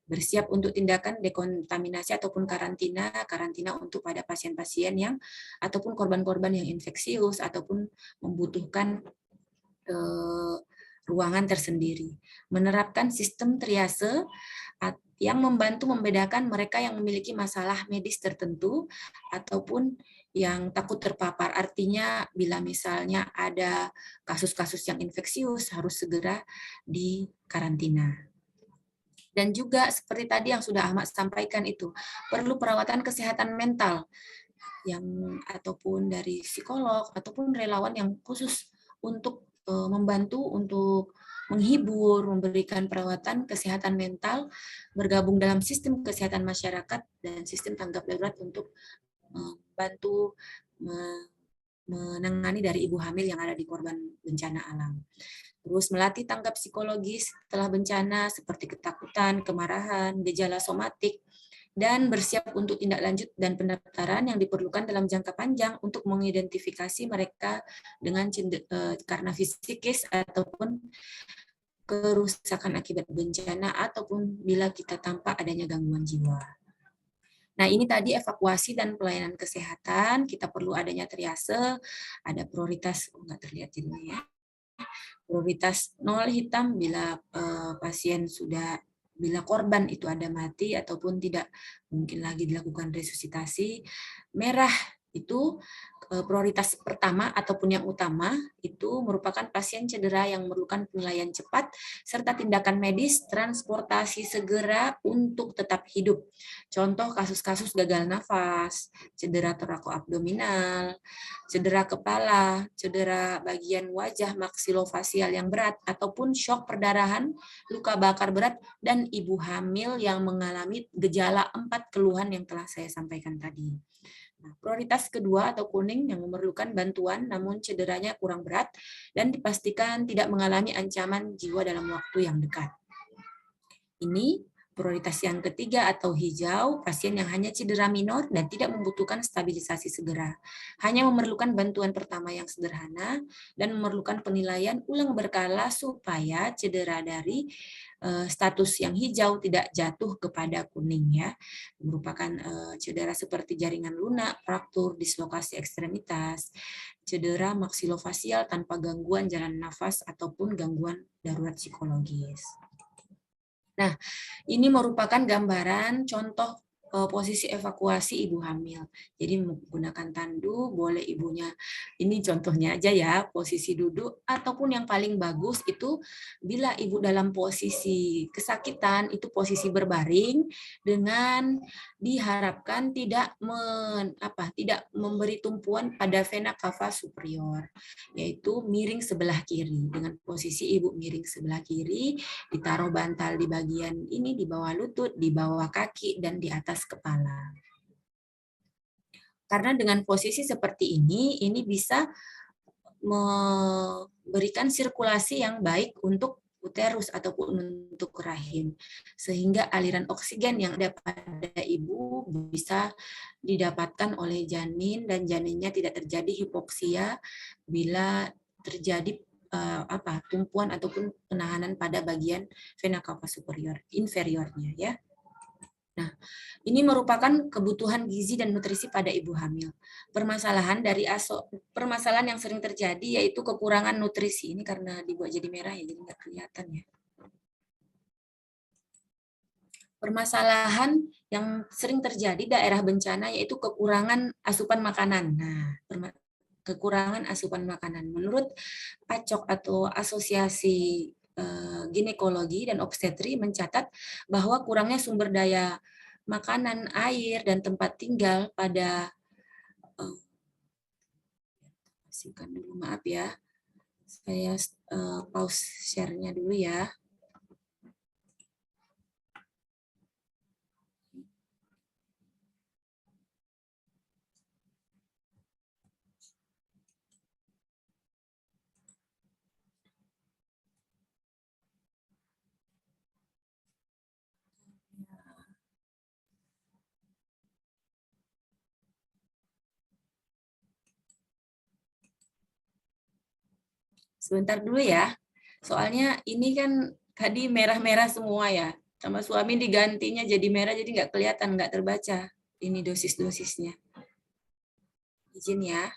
bersiap untuk tindakan dekontaminasi ataupun karantina untuk pada pasien-pasien yang ataupun korban-korban yang infeksius ataupun membutuhkan ruangan tersendiri. Menerapkan sistem triase yang membantu membedakan mereka yang memiliki masalah medis tertentu ataupun yang takut terpapar. Artinya bila misalnya ada kasus-kasus yang infeksius harus segera dikarantina. Dan juga seperti tadi yang sudah Ahmad sampaikan itu, perlu perawatan kesehatan mental yang ataupun dari psikolog ataupun relawan yang khusus untuk membantu untuk menghibur, memberikan perawatan kesehatan mental, bergabung dalam sistem kesehatan masyarakat dan sistem tanggap darurat untuk membantu menangani dari ibu hamil yang ada di korban bencana alam. Terus melatih tanggap psikologis setelah bencana seperti ketakutan, kemarahan, gejala somatik, dan bersiap untuk tindak lanjut dan pendaftaran yang diperlukan dalam jangka panjang untuk mengidentifikasi mereka dengan karena fisikis ataupun kerusakan akibat bencana ataupun bila kita tampak adanya gangguan jiwa. Nah, ini tadi evakuasi dan pelayanan kesehatan, kita perlu adanya triase, ada prioritas, nggak terlihat jadinya ya. Prioritas 0 hitam bila pasien sudah, bila korban itu ada mati ataupun tidak mungkin lagi dilakukan resusitasi. Merah itu prioritas pertama ataupun yang utama itu merupakan pasien cedera yang memerlukan penilaian cepat serta tindakan medis transportasi segera untuk tetap hidup. Contoh kasus-kasus gagal nafas, cedera torakoabdominal, cedera kepala, cedera bagian wajah maksilofasial yang berat ataupun syok perdarahan, luka bakar berat dan ibu hamil yang mengalami gejala 4 keluhan yang telah saya sampaikan tadi. Nah, prioritas kedua atau kuning yang memerlukan bantuan namun cederanya kurang berat dan dipastikan tidak mengalami ancaman jiwa dalam waktu yang dekat. Ini prioritas yang ketiga atau hijau, pasien yang hanya cedera minor dan tidak membutuhkan stabilisasi segera. Hanya memerlukan bantuan pertama yang sederhana dan memerlukan penilaian ulang berkala supaya cedera dari status yang hijau tidak jatuh kepada kuning ya. Merupakan cedera seperti jaringan lunak, fraktur, dislokasi ekstremitas, cedera maksilofasial tanpa gangguan jalan nafas ataupun gangguan darurat psikologis. Nah, ini merupakan gambaran contoh posisi evakuasi ibu hamil. Jadi menggunakan tandu, boleh ibunya, ini contohnya aja ya, posisi duduk, ataupun yang paling bagus itu bila ibu dalam posisi kesakitan, itu posisi berbaring, dengan diharapkan tidak memberi tumpuan pada vena cava superior, yaitu miring sebelah kiri. Dengan posisi ibu miring sebelah kiri, ditaruh bantal di bagian ini, di bawah lutut, di bawah kaki, dan di atas kepala. Karena dengan posisi seperti ini bisa memberikan sirkulasi yang baik untuk uterus ataupun untuk rahim, sehingga aliran oksigen yang ada pada ibu bisa didapatkan oleh janin dan janinnya tidak terjadi hipoksia bila terjadi tumpuan ataupun penahanan pada bagian vena cava superior inferiornya ya. Nah, ini merupakan kebutuhan gizi dan nutrisi pada ibu hamil. Permasalahan yang sering terjadi yaitu kekurangan nutrisi. Ini karena dibuat jadi merah ya, jadi nggak kelihatan ya. Permasalahan yang sering terjadi daerah bencana yaitu kekurangan asupan makanan. Nah, kekurangan asupan makanan. Menurut ACOG atau Asosiasi Ginekologi dan Obstetri mencatat bahwa kurangnya sumber daya makanan, air, dan tempat tinggal pada maaf ya, saya pause share-nya dulu ya. Sebentar dulu ya, soalnya ini kan tadi merah-merah semua ya. Sama suami digantinya jadi merah, jadi nggak kelihatan, nggak terbaca ini dosis-dosisnya. Izin ya.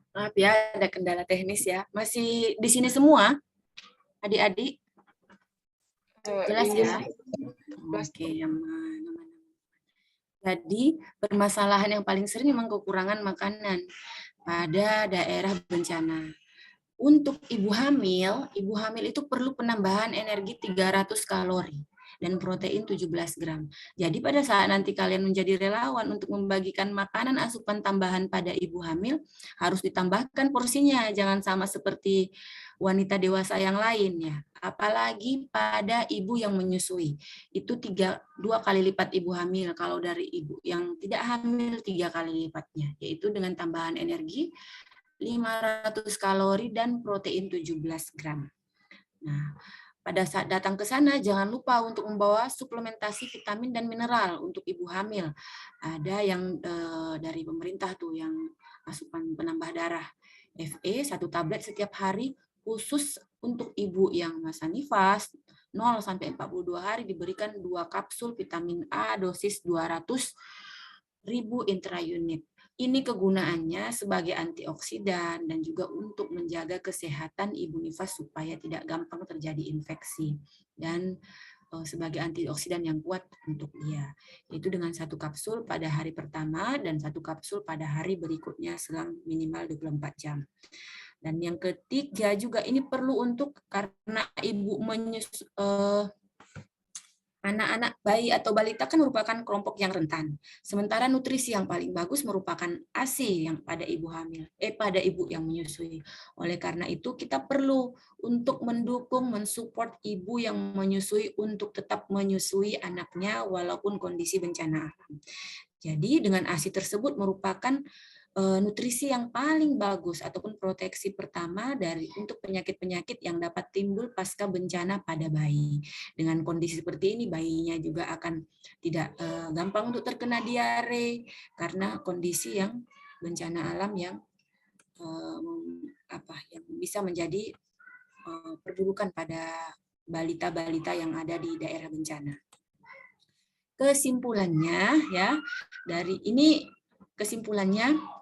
Maaf ya, ada kendala teknis ya. Masih di sini semua, adik-adik? Jelas ya? Oke, aman. Jadi, permasalahan yang paling sering memang kekurangan makanan pada daerah bencana. Untuk ibu hamil itu perlu penambahan energi 300 kalori dan protein 17 gram. Jadi pada saat nanti kalian menjadi relawan untuk membagikan makanan asupan tambahan pada ibu hamil, harus ditambahkan porsinya, jangan sama seperti wanita dewasa yang lain ya. Apalagi pada ibu yang menyusui. Itu 2 kali lipat ibu hamil, kalau dari ibu yang tidak hamil 3 kali lipatnya, yaitu dengan tambahan energi 500 kalori dan protein 17 gram. Nah, pada saat datang ke sana jangan lupa untuk membawa suplementasi vitamin dan mineral untuk ibu hamil. Ada yang dari pemerintah tuh yang asupan penambah darah. FE 1 tablet setiap hari khusus untuk ibu yang masa nifas 0 sampai 42 hari diberikan 2 kapsul vitamin A dosis 200.000 intraunit. Ini kegunaannya sebagai antioksidan dan juga untuk menjaga kesehatan ibu nifas supaya tidak gampang terjadi infeksi dan sebagai antioksidan yang kuat untuk dia. Itu dengan 1 kapsul pada hari pertama dan 1 kapsul pada hari berikutnya selang minimal 24 jam. Dan yang ketiga juga ini perlu untuk karena ibu anak-anak bayi atau balita kan merupakan kelompok yang rentan. Sementara nutrisi yang paling bagus merupakan ASI yang pada ibu hamil, pada ibu yang menyusui. Oleh karena itu kita perlu untuk mendukung, mensupport ibu yang menyusui untuk tetap menyusui anaknya walaupun kondisi bencana alam. Jadi dengan ASI tersebut merupakan nutrisi yang paling bagus ataupun proteksi pertama untuk penyakit-penyakit yang dapat timbul pasca bencana pada bayi. Dengan kondisi seperti ini bayinya juga akan tidak gampang untuk terkena diare karena kondisi yang bencana alam yang yang bisa menjadi perburukan pada balita-balita yang ada di daerah bencana. Kesimpulannya ya, dari ini kesimpulannya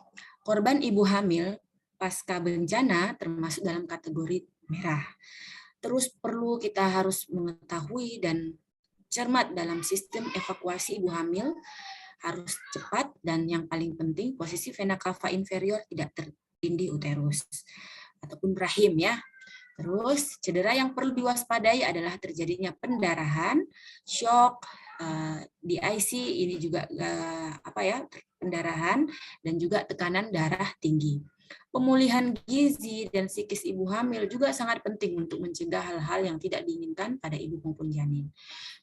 korban ibu hamil pasca bencana termasuk dalam kategori merah. Terus perlu kita harus mengetahui dan cermat dalam sistem evakuasi ibu hamil, harus cepat dan yang paling penting posisi vena cava inferior tidak tertindih uterus ataupun rahim ya. Terus cedera yang perlu diwaspadai adalah terjadinya pendarahan, shock, di IC ini juga pendarahan dan juga tekanan darah tinggi. Pemulihan gizi dan psikis ibu hamil juga sangat penting untuk mencegah hal-hal yang tidak diinginkan pada ibu maupun janin.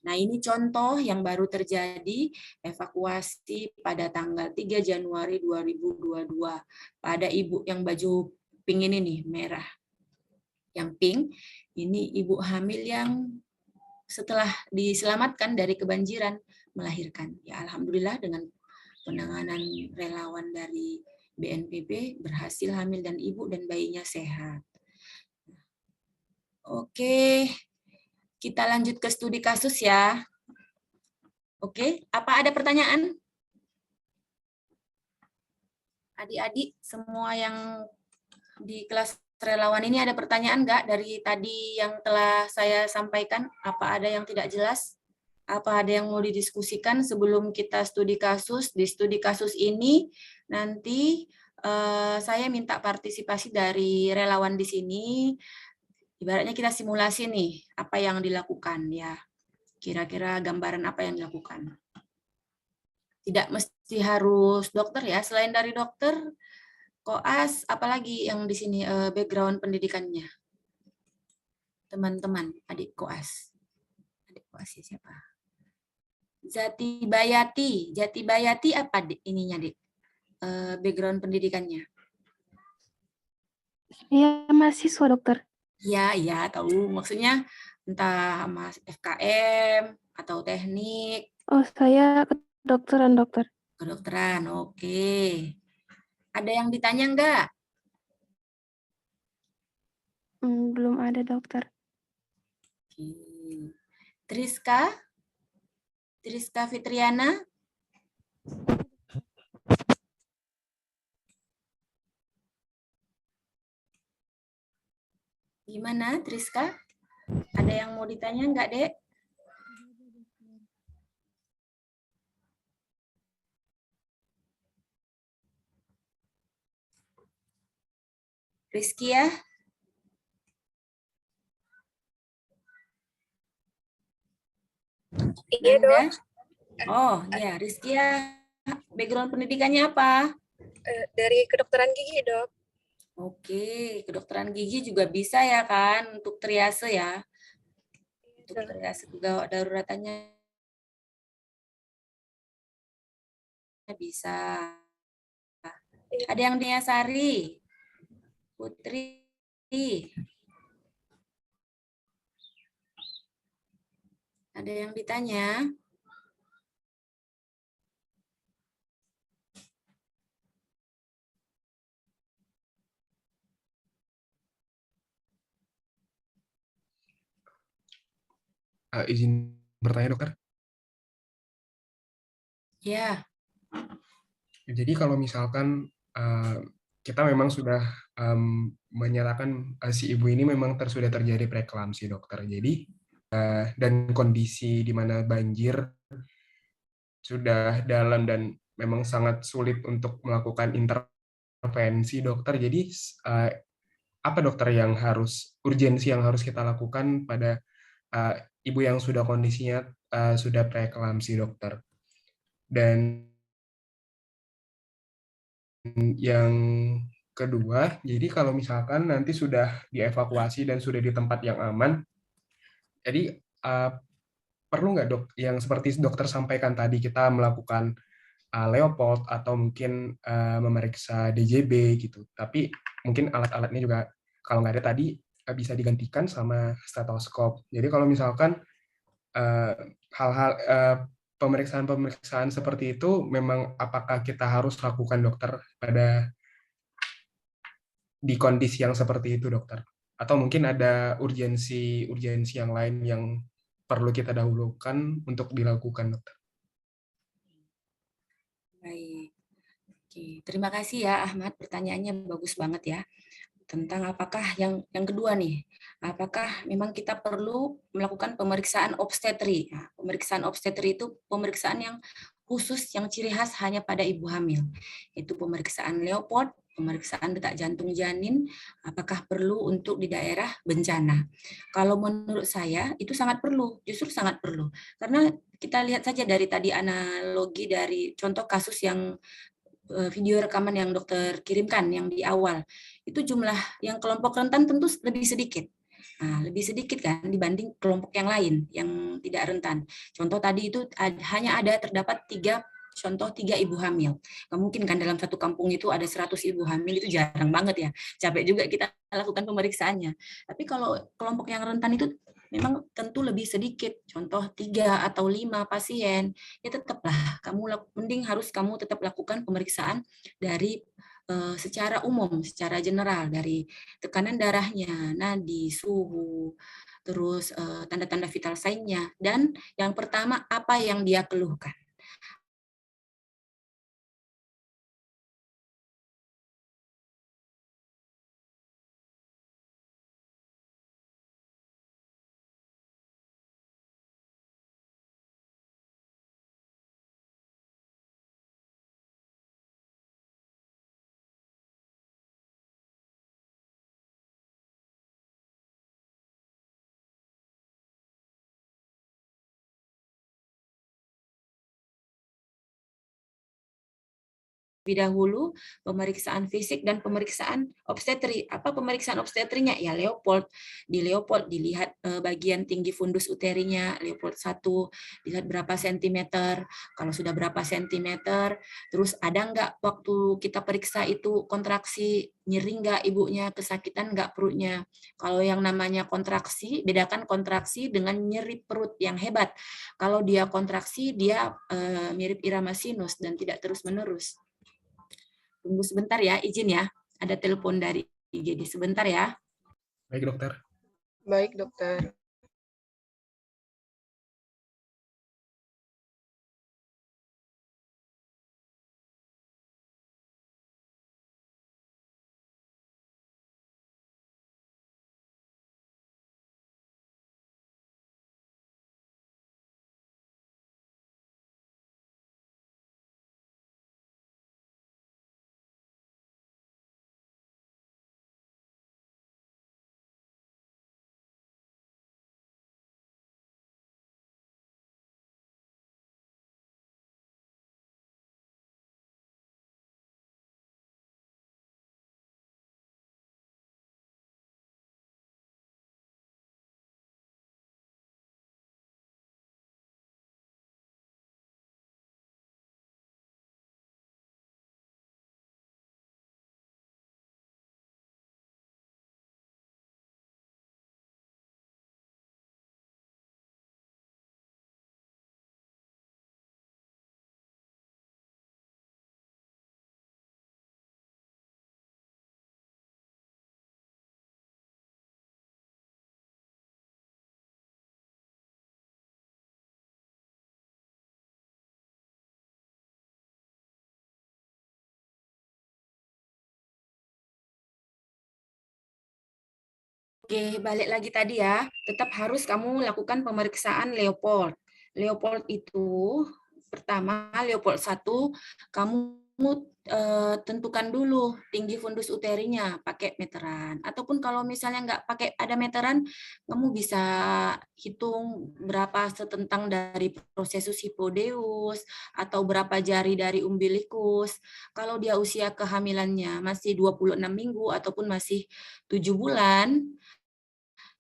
Nah, ini contoh yang baru terjadi evakuasi pada tanggal 3 Januari 2022 pada ibu yang baju pink ini nih, merah. Yang pink ini ibu hamil yang setelah diselamatkan dari kebanjiran melahirkan. Ya alhamdulillah dengan penanganan relawan dari BNPB berhasil hamil dan ibu dan bayinya sehat. Oke, kita lanjut ke studi kasus ya. Oke, apa ada pertanyaan? Adik-adik semua yang di kelas relawan ini ada pertanyaan nggak dari tadi yang telah saya sampaikan? Apa ada yang tidak jelas? Apa ada yang mau didiskusikan sebelum kita studi kasus? Di studi kasus ini nanti saya minta partisipasi dari relawan di sini. Ibaratnya kita simulasi nih apa yang dilakukan ya. Kira-kira gambaran apa yang dilakukan. Tidak mesti harus dokter ya. Selain dari dokter, koas, apalagi yang di sini background pendidikannya? Teman-teman, adik koas. Adik koas siapa? Jati Bayati apa ininya, Dik? Background pendidikannya? Iya, mahasiswa dokter. Ya, tahu. Maksudnya entah Mas FKM atau teknik. Oh, saya kedokteran dokter. Kedokteran, oke. Ada yang ditanya enggak? Belum ada dokter. Oke. Triska Fitriana? Gimana, Triska? Ada yang mau ditanya enggak, Dek? Rizky ya? Iya, Dok. Oh, ya, Rizky ya. Background pendidikannya apa? Dari kedokteran gigi, Dok. Oke, kedokteran gigi juga bisa ya kan untuk triase ya. Untuk triase gawat daruratannya bisa. Ada yang Sari, Putri. Ada yang ditanya? Izin bertanya, dokter. Ya. Jadi kalau misalkan kita memang sudah menyatakan si ibu ini memang sudah terjadi preeklamsi, dokter. Jadi dan kondisi di mana banjir sudah dalam dan memang sangat sulit untuk melakukan intervensi, dokter. Jadi apa dokter yang urgensi yang harus kita lakukan pada ibu yang sudah kondisinya sudah preeklamsi, dokter? Dan yang kedua, jadi kalau misalkan nanti sudah dievakuasi dan sudah di tempat yang aman, jadi perlu nggak, dok, yang seperti dokter sampaikan tadi, kita melakukan Leopold atau mungkin memeriksa DJB gitu. Tapi mungkin alat-alatnya juga kalau nggak ada tadi bisa digantikan sama stetoskop. Jadi kalau misalkan hal-hal pemeriksaan seperti itu memang apakah kita harus lakukan, dokter, pada di kondisi yang seperti itu, dokter? Atau mungkin ada urgensi yang lain yang perlu kita dahulukan untuk dilakukan, dokter? Baik. Oke, terima kasih ya Ahmad, pertanyaannya bagus banget ya. Tentang apakah yang kedua nih, apakah memang kita perlu melakukan pemeriksaan obstetri. Nah, pemeriksaan obstetri itu pemeriksaan yang khusus, yang ciri khas hanya pada ibu hamil. Itu pemeriksaan Leopold, pemeriksaan detak jantung janin, apakah perlu untuk di daerah bencana. Kalau menurut saya itu sangat perlu, justru sangat perlu. Karena kita lihat saja dari tadi analogi dari contoh kasus yang video rekaman yang dokter kirimkan yang di awal, itu jumlah yang kelompok rentan tentu lebih sedikit. Nah, lebih sedikit kan dibanding kelompok yang lain yang tidak rentan. Contoh tadi itu hanya terdapat 3 ibu hamil. Nggak mungkin kan dalam satu kampung itu ada 100 ibu hamil, itu jarang banget ya. Capek juga kita lakukan pemeriksaannya. Tapi kalau kelompok yang rentan itu memang tentu lebih sedikit. Contoh 3 atau 5 pasien, ya tetaplah mending harus kamu tetap lakukan pemeriksaan dari secara umum, secara general dari tekanan darahnya, nadi, suhu, terus tanda-tanda vital sign-nya, dan yang pertama apa yang dia keluhkan. Lebih dahulu pemeriksaan fisik dan pemeriksaan obstetri. Apa pemeriksaan obstetrinya? Ya Leopold. Di Leopold dilihat bagian tinggi fundus uterinya, Leopold 1, dilihat berapa sentimeter. Kalau sudah berapa sentimeter, terus ada nggak waktu kita periksa itu kontraksi, nyeri nggak ibunya, kesakitan nggak perutnya. Kalau yang namanya kontraksi, bedakan kontraksi dengan nyeri perut yang hebat. Kalau dia kontraksi, dia mirip irama sinus dan tidak terus-menerus. Tunggu sebentar ya, izin ya. Ada telepon dari IGD. Sebentar ya. Baik, dokter. Baik, dokter. Oke, balik lagi tadi ya. Tetap harus kamu lakukan pemeriksaan Leopold. Leopold itu pertama Leopold 1 kamu tentukan dulu tinggi fundus uterinya pakai meteran. Ataupun kalau misalnya nggak pakai ada meteran, kamu bisa hitung berapa setentang dari prosesus hipodeus atau berapa jari dari umbilikus. Kalau dia usia kehamilannya masih 26 minggu ataupun masih 7 bulan,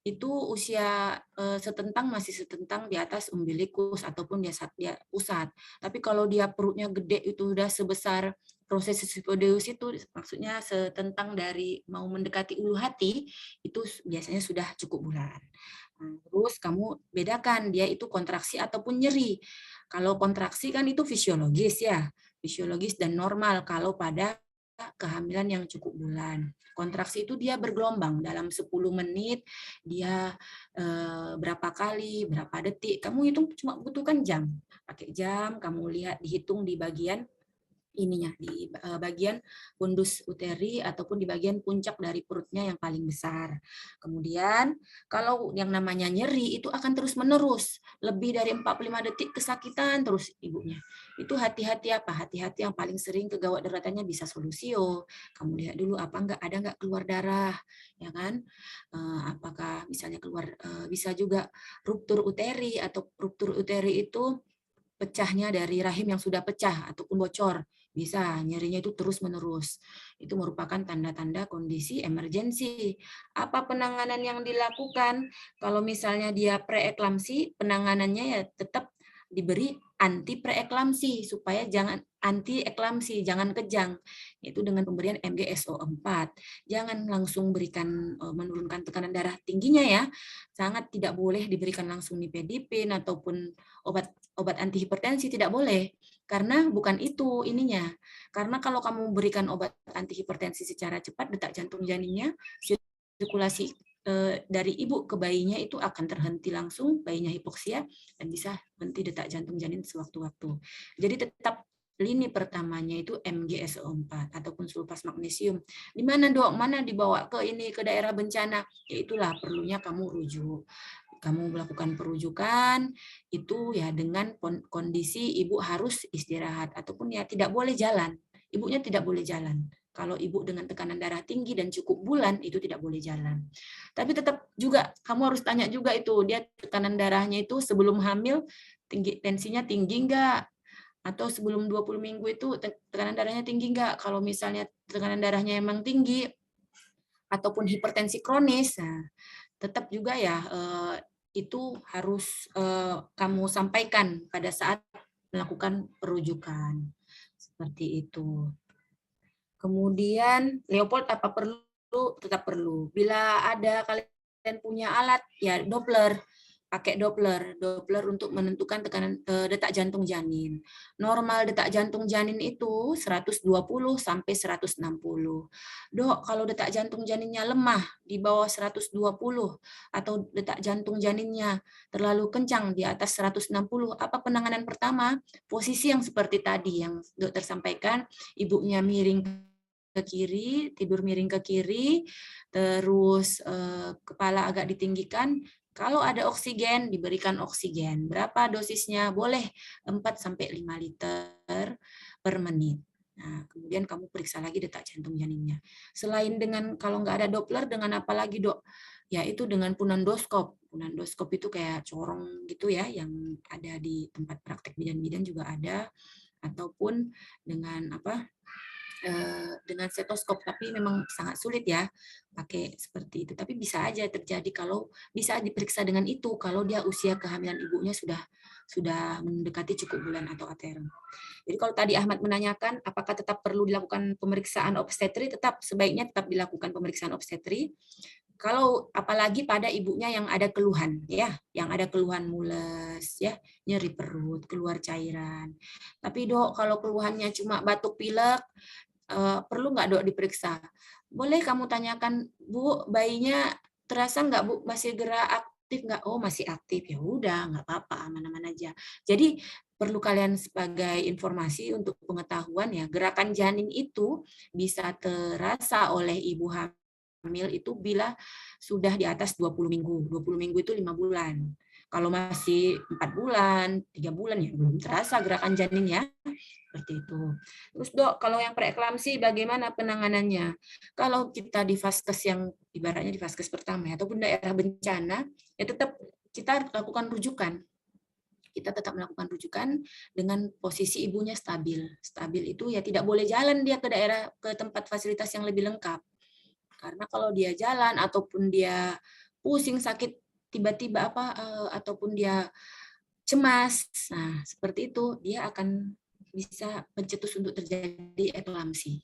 itu usia setentang masih setentang di atas umbilikus ataupun dia pusat. Tapi kalau dia perutnya gede itu udah sebesar proses hipodeus itu maksudnya setentang dari mau mendekati ulu hati itu biasanya sudah cukup bulan. Nah, terus kamu bedakan dia itu kontraksi ataupun nyeri. Kalau kontraksi kan itu fisiologis ya, fisiologis dan normal kalau pada kehamilan yang cukup bulan. Kontraksi itu dia bergelombang dalam 10 menit, dia berapa kali, berapa detik. Kamu hitung cuma butuhkan jam. Pakai jam, kamu lihat dihitung di bagian ininya, di bagian fundus uteri ataupun di bagian puncak dari perutnya yang paling besar. Kemudian kalau yang namanya nyeri itu akan terus menerus, lebih dari 45 detik kesakitan terus ibunya. Itu hati-hati apa? Hati-hati yang paling sering kegawat daratannya bisa solusio. Kamu lihat dulu ada nggak keluar darah, ya kan? Apakah misalnya keluar bisa juga ruptur uteri atau ruptur uteri itu pecahnya dari rahim yang sudah pecah ataupun bocor. Bisa, nyerinya itu terus-menerus. Itu merupakan tanda-tanda kondisi emergensi. Apa penanganan yang dilakukan? Kalau misalnya dia preeklamsi, penanganannya ya tetap diberi anti preeklamsi supaya jangan anti eklamsi, jangan kejang, yaitu dengan pemberian MGSO4. Jangan langsung berikan menurunkan tekanan darah tingginya ya. Sangat tidak boleh diberikan langsung nifedipin ataupun obat anti hipertensi, tidak boleh. Karena bukan itu ininya. Karena kalau kamu berikan obat anti hipertensi secara cepat, detak jantung janinnya, sirkulasi dari ibu ke bayinya itu akan terhenti langsung, bayinya hipoksia, dan bisa henti detak jantung janin sewaktu-waktu. Jadi tetap lini pertamanya itu MgSO4 ataupun sulfas magnesium. Di mana dok? Mana dibawa ke daerah bencana? Ya itulah perlunya kamu rujuk. Kamu melakukan perujukan itu ya dengan kondisi ibu harus istirahat ataupun ya tidak boleh jalan. Ibunya tidak boleh jalan. Kalau ibu dengan tekanan darah tinggi dan cukup bulan itu tidak boleh jalan. Tapi tetap juga kamu harus tanya juga itu dia tekanan darahnya itu sebelum hamil tensinya tinggi enggak? Atau sebelum 20 minggu itu tekanan darahnya tinggi enggak? Kalau misalnya tekanan darahnya emang tinggi ataupun hipertensi kronis, nah, tetap juga ya itu harus kamu sampaikan pada saat melakukan perujukan. Seperti itu. Kemudian Leopold apa perlu? Tetap perlu. Bila ada kalian punya alat, ya Doppler. Pakai Doppler untuk menentukan tekanan detak jantung janin. Normal detak jantung janin itu 120 sampai 160. Dok, kalau detak jantung janinnya lemah di bawah 120 atau detak jantung janinnya terlalu kencang di atas 160, apa penanganan pertama? Posisi yang seperti tadi yang dokter sampaikan, ibunya miring ke kiri, tidur miring ke kiri, terus kepala agak ditinggikan. Kalau ada oksigen, diberikan oksigen. Berapa dosisnya? Boleh 4-5 liter per menit. Nah, kemudian kamu periksa lagi detak jantung janinnya. Selain dengan, kalau nggak ada Doppler, dengan apa lagi dok? Ya itu dengan punandoskop. Punandoskop itu kayak corong gitu ya, yang ada di tempat praktek bidan-bidan juga ada. Ataupun dengan apa? Dengan stetoskop, tapi memang sangat sulit ya pakai seperti itu. Tapi bisa aja terjadi kalau bisa diperiksa dengan itu kalau dia usia kehamilan ibunya sudah mendekati cukup bulan atau aterem. Jadi kalau tadi Ahmad menanyakan apakah tetap perlu dilakukan pemeriksaan obstetri, sebaiknya tetap dilakukan pemeriksaan obstetri. Kalau apalagi pada ibunya yang ada keluhan ya, yang ada keluhan mules ya, nyeri perut, keluar cairan. Tapi dok kalau keluhannya cuma batuk pilek, perlu nggak dok diperiksa? Boleh kamu tanyakan, Bu, bayinya terasa nggak Bu masih gerak aktif nggak? Oh masih aktif, ya udah nggak apa-apa, aman-aman aja. Jadi perlu kalian sebagai informasi untuk pengetahuan ya, gerakan janin itu bisa terasa oleh ibu hamil itu bila sudah di atas 20 minggu. 20 minggu itu 5 bulan. Kalau masih 4 bulan, 3 bulan ya belum terasa gerakan janin ya. Seperti itu. Terus dok, kalau yang preeklamsi bagaimana penanganannya? Kalau kita di vaskes yang ibaratnya di vaskes pertama ataupun daerah bencana, ya tetap kita lakukan rujukan. Kita tetap melakukan rujukan dengan posisi ibunya stabil. Stabil itu ya tidak boleh jalan dia ke tempat fasilitas yang lebih lengkap. Karena kalau dia jalan ataupun dia pusing sakit tiba-tiba ataupun dia cemas, nah seperti itu dia akan bisa mencetus untuk terjadi eklamsi.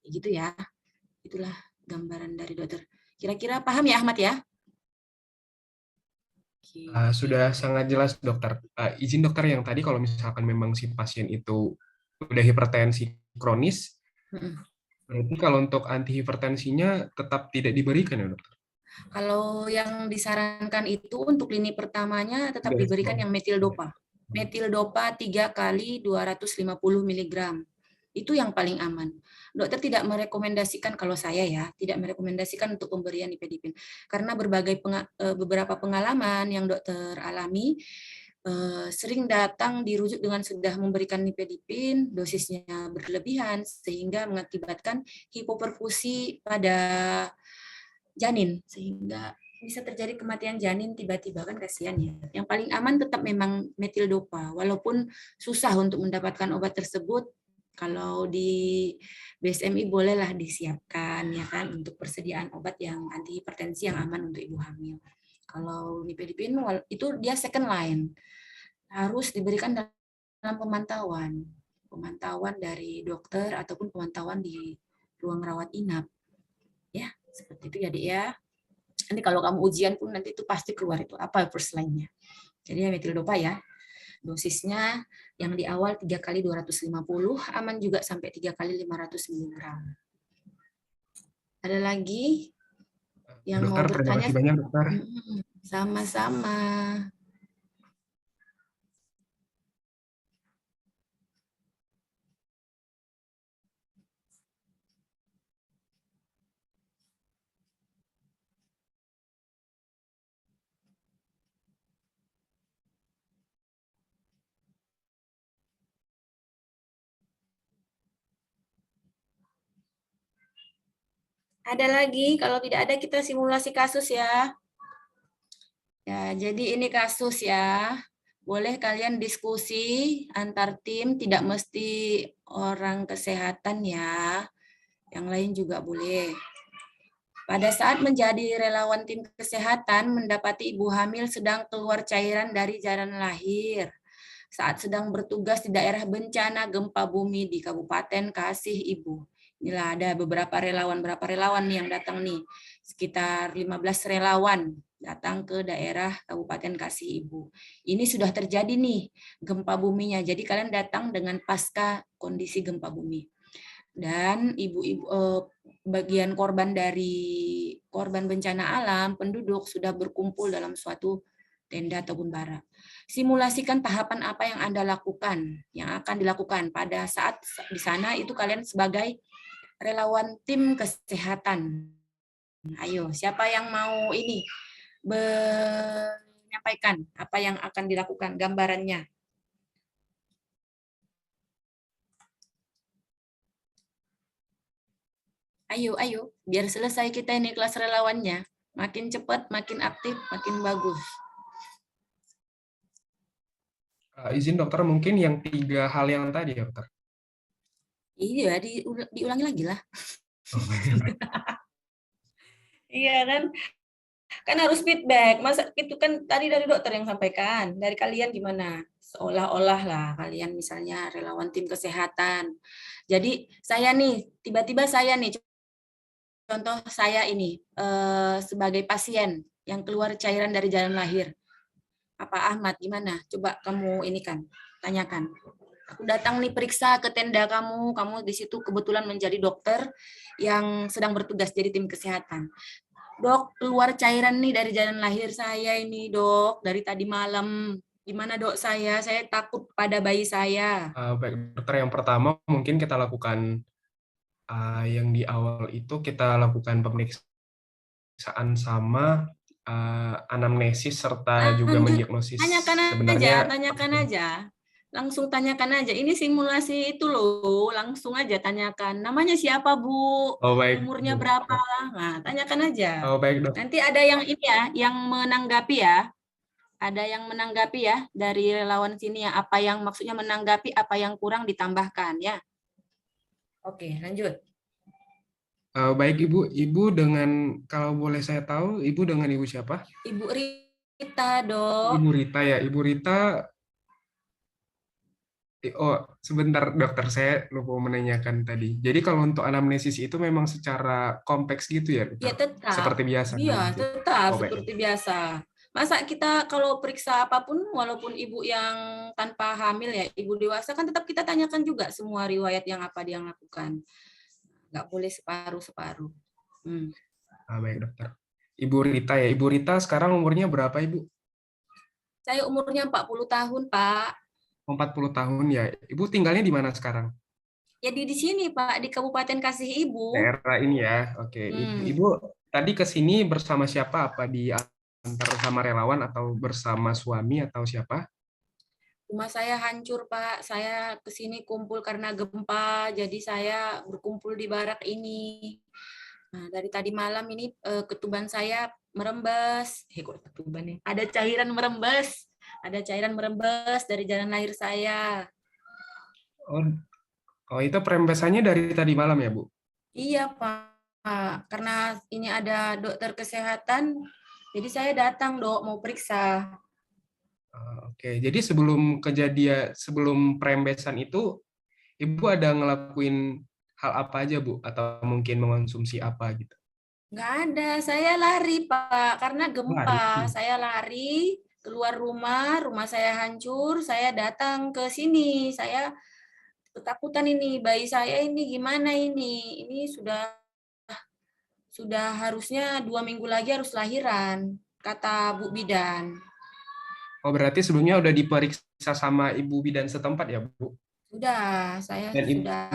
Gitu ya. Itulah gambaran dari dokter. Kira-kira paham ya Ahmad ya? Sudah sangat jelas dokter. Izin dokter yang tadi kalau misalkan memang si pasien itu udah hipertensi kronis, berarti kalau untuk antihipertensinya tetap tidak diberikan ya dokter? Kalau yang disarankan itu untuk lini pertamanya tetap diberikan yang metildopa. Metildopa 3 kali 250 mg. Itu yang paling aman. Dokter tidak merekomendasikan, kalau saya ya, tidak merekomendasikan untuk pemberian nifedipin. Karena beberapa pengalaman yang dokter alami, sering datang dirujuk dengan sudah memberikan nifedipin, dosisnya berlebihan, sehingga mengakibatkan hipoperfusi pada janin, sehingga bisa terjadi kematian janin tiba-tiba, kan kasihan ya. Yang paling aman tetap memang metildopa, walaupun susah untuk mendapatkan obat tersebut. Kalau di BSMI bolehlah disiapkan ya kan untuk persediaan obat yang anti hipertensi yang aman untuk ibu hamil. Kalau nifedipin itu dia second line, harus diberikan dalam pemantauan. pemantauan dari dokter ataupun pemantauan di ruang rawat inap. Ya, seperti itu ya, Dek ya. Nanti kalau kamu ujian pun nanti itu pasti keluar itu apa first line-nya. Jadi ya metildopa ya. Dosisnya yang di awal 3 kali 250, aman juga sampai 3 kali 500 mg. Ada lagi yang mau Dokter, terima bertanya? kasih banyak, dokter. Sama-sama. Ada lagi? Kalau tidak ada kita simulasi kasus ya. Ya, jadi ini kasus ya. Boleh kalian diskusi antar tim, tidak mesti orang kesehatan ya. Yang lain juga boleh. Pada saat menjadi relawan tim kesehatan, mendapati ibu hamil sedang keluar cairan dari jalan lahir. Saat sedang bertugas di daerah bencana gempa bumi di Kabupaten Kasih Ibu. Inilah ada berapa relawan nih yang datang nih. Sekitar 15 relawan datang ke daerah Kabupaten Kasih Ibu. Ini sudah terjadi nih gempa buminya. Jadi kalian datang dengan pasca kondisi gempa bumi. Dan ibu-ibu bagian korban dari korban bencana alam, penduduk sudah berkumpul dalam suatu tenda ataupun barak. Simulasikan tahapan apa yang Anda lakukan, yang akan dilakukan pada saat di sana itu kalian sebagai relawan tim kesehatan. Ayo, siapa yang mau ini menyampaikan apa yang akan dilakukan, gambarannya? Ayo, biar selesai kita ini kelas relawannya. Makin cepat, makin aktif, makin bagus. Izin dokter, mungkin yang 3 hal yang tadi ya, dokter. Iya, diulangi lagi lah. Iya kan? Kan harus feedback. Masa itu kan tadi dari dokter yang sampaikan. Dari kalian gimana? Seolah-olah lah kalian misalnya relawan tim kesehatan. Jadi saya nih, tiba-tiba saya nih, contoh saya ini sebagai pasien yang keluar cairan dari jalan lahir. Pak Ahmad, gimana? Coba kamu ini kan, tanyakan. Aku datang nih periksa ke tenda kamu di situ kebetulan menjadi dokter yang sedang bertugas jadi tim kesehatan. Dok, keluar cairan nih dari jalan lahir saya ini, dok, dari tadi malam. Gimana dok saya takut pada bayi saya. Baik, dokter, yang pertama mungkin kita lakukan yang di awal itu kita lakukan pemeriksaan sama anamnesis serta juga mendiagnosis sebenarnya. Tanyakan aja. Langsung tanyakan aja. Ini simulasi itu loh, langsung aja tanyakan. Namanya siapa, Bu? Oh, baik. Umurnya berapa? Nah, tanyakan aja. Oh, baik, dok. Nanti ada yang ini ya, yang menanggapi ya. Ada yang menanggapi ya dari relawan sini ya, apa yang maksudnya menanggapi, apa yang kurang ditambahkan ya. Oke, lanjut. Baik, Ibu. Ibu dengan, kalau boleh saya tahu, Ibu dengan Ibu siapa? Ibu Rita, dok. Ibu Rita ya. Ibu Rita, oh sebentar dokter, saya lupa menanyakan tadi. Jadi kalau untuk anamnesis itu memang secara kompleks gitu ya, dokter? Ya tetap. Seperti biasa? Iya, gitu. tetap Oh, seperti biasa. Masa kita kalau periksa apapun, walaupun ibu yang tanpa hamil ya, ibu dewasa kan tetap kita tanyakan juga semua riwayat yang apa dia lakukan. Nggak boleh separuh-separuh. Baik, dokter. Ibu Rita ya. Ibu Rita sekarang umurnya berapa, Ibu? Saya umurnya 40 tahun, Pak. 40 tahun ya. Ibu tinggalnya di mana sekarang? Ya di sini, Pak, di Kabupaten Kasih Ibu. Daerah ini ya. Oke. Ibu tadi ke sini bersama siapa? Apa diantar sama relawan atau bersama suami atau siapa? Rumah saya hancur, Pak. Saya ke sini kumpul karena gempa, jadi saya berkumpul di barak ini. Nah, dari tadi malam ini ketuban saya merembes. Kok ketuban ya? Ada cairan merembes. Ada cairan merembes dari jalan lahir saya. Oh, itu perembesannya dari tadi malam ya, Bu? Iya, Pak. Karena ini ada dokter kesehatan, jadi saya datang, Dok, mau periksa. Oke, jadi sebelum perembesan itu, Ibu ada ngelakuin hal apa aja, Bu? Atau mungkin mengonsumsi apa gitu? Nggak ada, saya lari Pak, karena gempa. Lari. Saya lari, keluar rumah saya hancur, saya datang ke sini. Saya ketakutan ini, bayi saya ini gimana ini? Ini sudah harusnya 2 minggu lagi harus lahiran, kata Bu Bidan. Oh, berarti sebelumnya udah diperiksa sama Ibu bidan setempat ya, Bu? Sudah, saya Dan sudah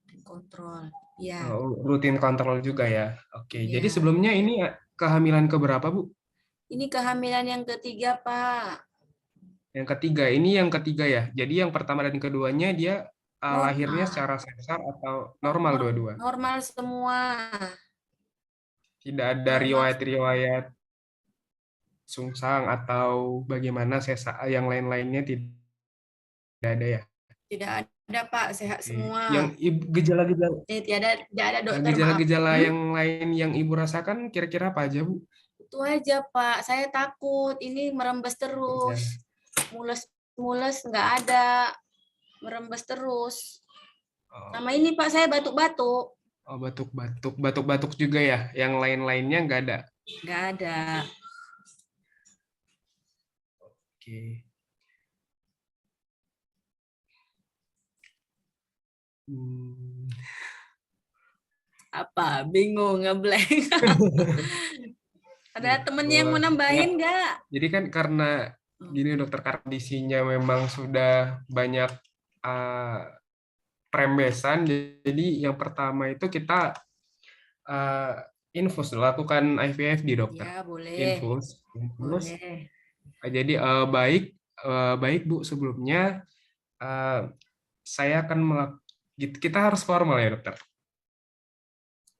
Ibu kontrol. Ya, rutin kontrol juga ya. Oke, jadi ya. sebelumnya ini kehamilan keberapa, Bu? Ini kehamilan yang ketiga, Pak. Yang ketiga ya. Jadi yang pertama dan keduanya dia lahirnya secara sesar atau normal dua-dua? Normal semua. Tidak ada riwayat-riwayat sungsang atau bagaimana sesar yang lain-lainnya tidak ada ya? Tidak ada, Pak. Sehat semua. Yang gejala-gejala tidak ada dokter, gejala-gejala maaf. yang lain yang Ibu rasakan kira-kira apa aja, Bu? Itu aja, Pak. Saya takut ini merembes terus. Mules nggak ada. Merembes terus. Sama ini, Pak, saya batuk-batuk. Oh, batuk-batuk juga ya. Yang lain-lainnya nggak ada? Nggak ada. Oke. Apa? Bingung, ngeblank. Ada temennya yang mau nambahin nggak? Jadi kan karena gini dokter, kondisinya memang sudah banyak perembesan. Jadi yang pertama itu kita infus, lakukan IVF di dokter. Ya, boleh. Infus. Boleh. Jadi baik Bu, sebelumnya saya akan kita harus formal ya dokter.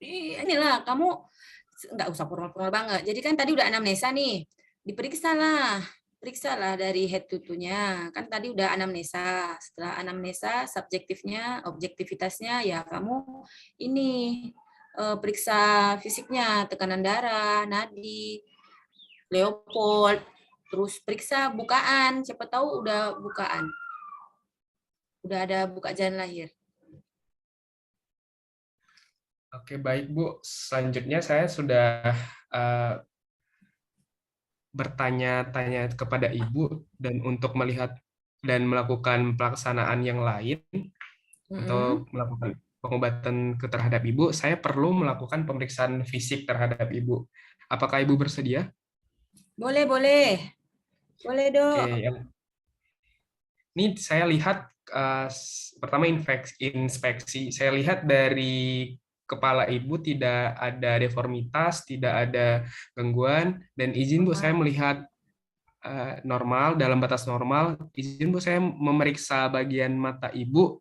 Inilah kamu nggak usah formal-formal banget. Jadi kan tadi udah anamnesa nih, periksalah dari head to toe-nya. Kan tadi udah anamnesa. Setelah anamnesa, subjektifnya, objektivitasnya ya kamu ini periksa fisiknya, tekanan darah, nadi, Leopold, terus periksa bukaan. Siapa tahu udah bukaan, udah ada buka jalan lahir. Oke, baik Bu. Selanjutnya saya sudah bertanya-tanya kepada Ibu, dan untuk melihat dan melakukan pelaksanaan yang lain untuk melakukan pengobatan terhadap Ibu, saya perlu melakukan pemeriksaan fisik terhadap Ibu. Apakah Ibu bersedia? Boleh, Dok. Oke, ini saya lihat pertama inspeksi. Saya lihat dari kepala Ibu tidak ada deformitas, tidak ada gangguan, dan izin Bu, saya melihat normal, dalam batas normal. Izin Bu, saya memeriksa bagian mata Ibu.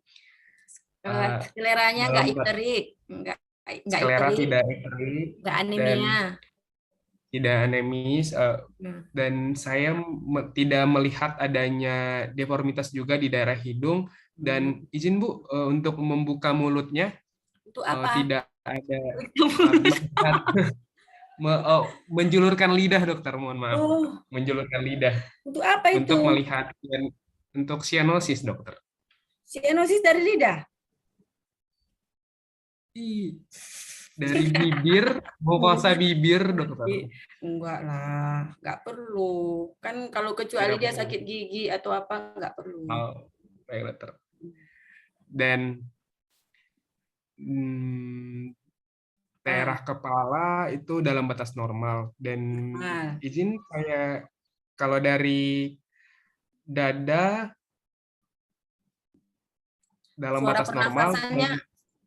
Seleranya nggak iterik, selera tidak iterik, nggak anemia, tidak anemis, dan saya tidak melihat adanya deformitas juga di daerah hidung. Dan izin Bu, untuk membuka mulutnya. Itu apa? Tidak ada menjulurkan lidah dokter, mohon maaf. Menjulurkan lidah. Untuk apa itu? Untuk melihat, untuk sianosis dokter. Sianosis dari lidah? Dari bibir, mukosa bibir dokter. Enggak lah, nggak perlu. Kan kalau kecuali dia sakit gigi atau apa, nggak perlu. Oh, baik dokter. Dan daerah kepala itu dalam batas normal, dan izin saya, kalau dari dada dalam suara batas normal,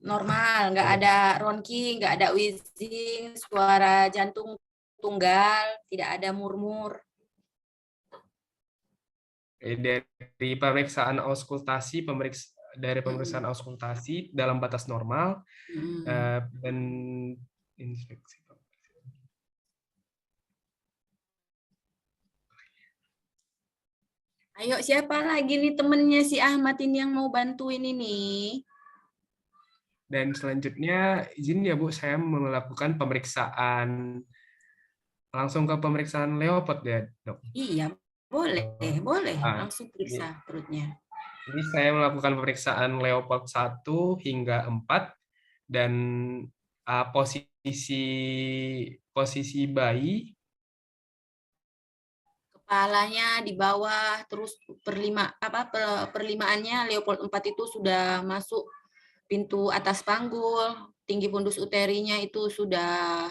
normal, nggak ada ronki, nggak ada wheezing, suara jantung tunggal, tidak ada murmur. Dari pemeriksaan auskultasi, dari pemeriksaan auskultasi dalam batas normal, dan inspeksi. Ayo, siapa lagi nih temennya si Ahmad ini yang mau bantuin ini? Dan selanjutnya izin ya Bu, saya melakukan pemeriksaan, langsung ke pemeriksaan Leopold ya Dok? Iya, boleh, langsung periksa perutnya. Jadi saya melakukan pemeriksaan Leopold 1 hingga 4 dan posisi bayi Kepalanya di bawah, terus perlimaannya Leopold 4 itu sudah masuk pintu atas panggul, tinggi fundus uterinya itu sudah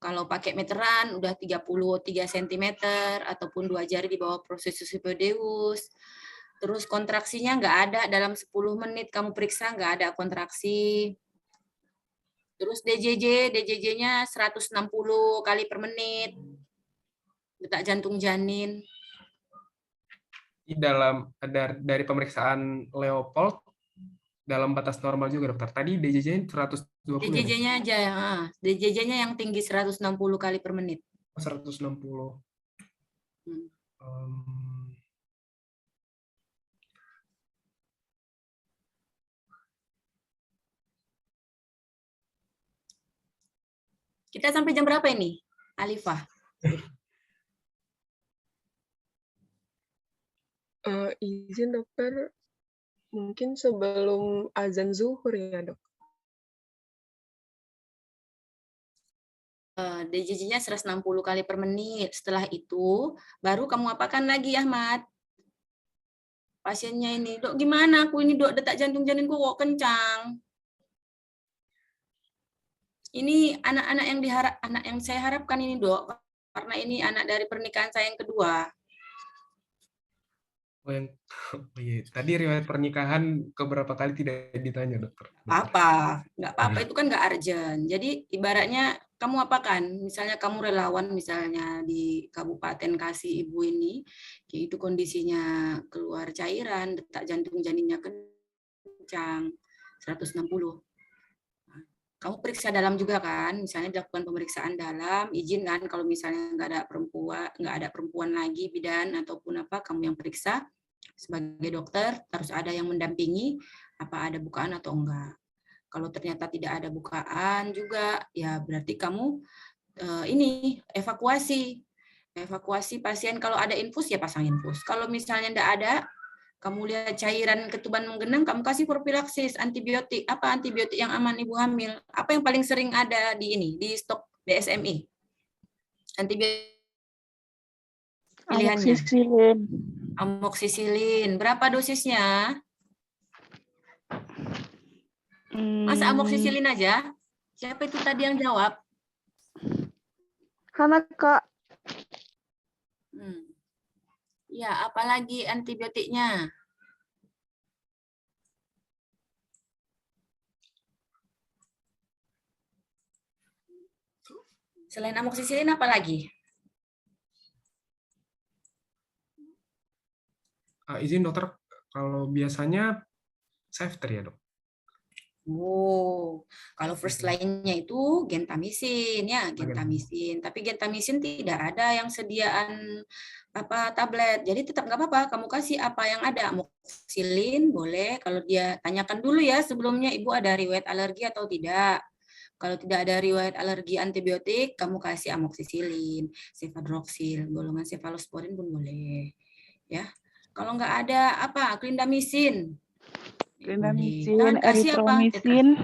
kalau pakai meteran udah 33 cm ataupun 2 jari di bawah prosesus hipodeus. Terus kontraksinya nggak ada dalam 10 menit kamu periksa nggak ada kontraksi. Terus DJJ-nya 160 kali per menit. Detak jantung janin. Dari pemeriksaan Leopold dalam batas normal juga, dokter. Tadi DJJ-nya 120 DJJ-nya aja, DJJ-nya yang tinggi 160 kali per menit. 160. Kita sampai jam berapa ini, Alifah? Izin dokter, mungkin sebelum azan zuhur ya dok. DJJ-nya 160 kali per menit. Setelah itu, baru kamu apakan lagi, Ahmad? Pasiennya ini, dok gimana aku ini dok, detak jantung janinku kok kencang. Ini anak yang saya harapkan ini dok, karena ini anak dari pernikahan saya yang kedua. Tadi riwayat pernikahan keberapa kali tidak ditanya dokter? Nggak apa-apa, itu kan nggak urgent. Jadi ibaratnya kamu apakan, misalnya kamu relawan misalnya di Kabupaten Kasih ibu ini, itu kondisinya keluar cairan, detak jantung janinnya kencang, 160. Kamu periksa dalam juga kan, misalnya dilakukan pemeriksaan dalam, izin kan kalau misalnya nggak ada perempuan lagi bidan ataupun apa, kamu yang periksa sebagai dokter, harus ada yang mendampingi apa ada bukaan atau enggak. Kalau ternyata tidak ada bukaan juga, ya berarti kamu evakuasi pasien. Kalau ada infus ya pasang infus. Kalau misalnya enggak ada, kamu lihat cairan ketuban menggenang, kamu kasih propilaksis, antibiotik. Apa antibiotik yang aman ibu hamil? Apa yang paling sering ada di stok DSMI? Antibiotik pilihannya. Amoksisilin. Berapa dosisnya? Masa amoksisilin aja? Siapa itu tadi yang jawab? Hana, Kak. Ya, apalagi antibiotiknya? Selain amoksisilin apa lagi? Izin dokter, kalau biasanya Safter ya dok? Kalau first line-nya itu gentamisin ya, gentamisin. Tapi gentamisin tidak ada yang sediaan tablet. Jadi tetap nggak apa-apa, kamu kasih apa yang ada. Amoxicillin boleh, kalau dia tanyakan dulu ya sebelumnya ibu ada riwayat alergi atau tidak. Kalau tidak ada riwayat alergi antibiotik, kamu kasih amoxicillin, cefadroxil, golongan cefalosporin pun boleh. Ya. Kalau nggak ada clindamycin. Clindamycin, erythromycin.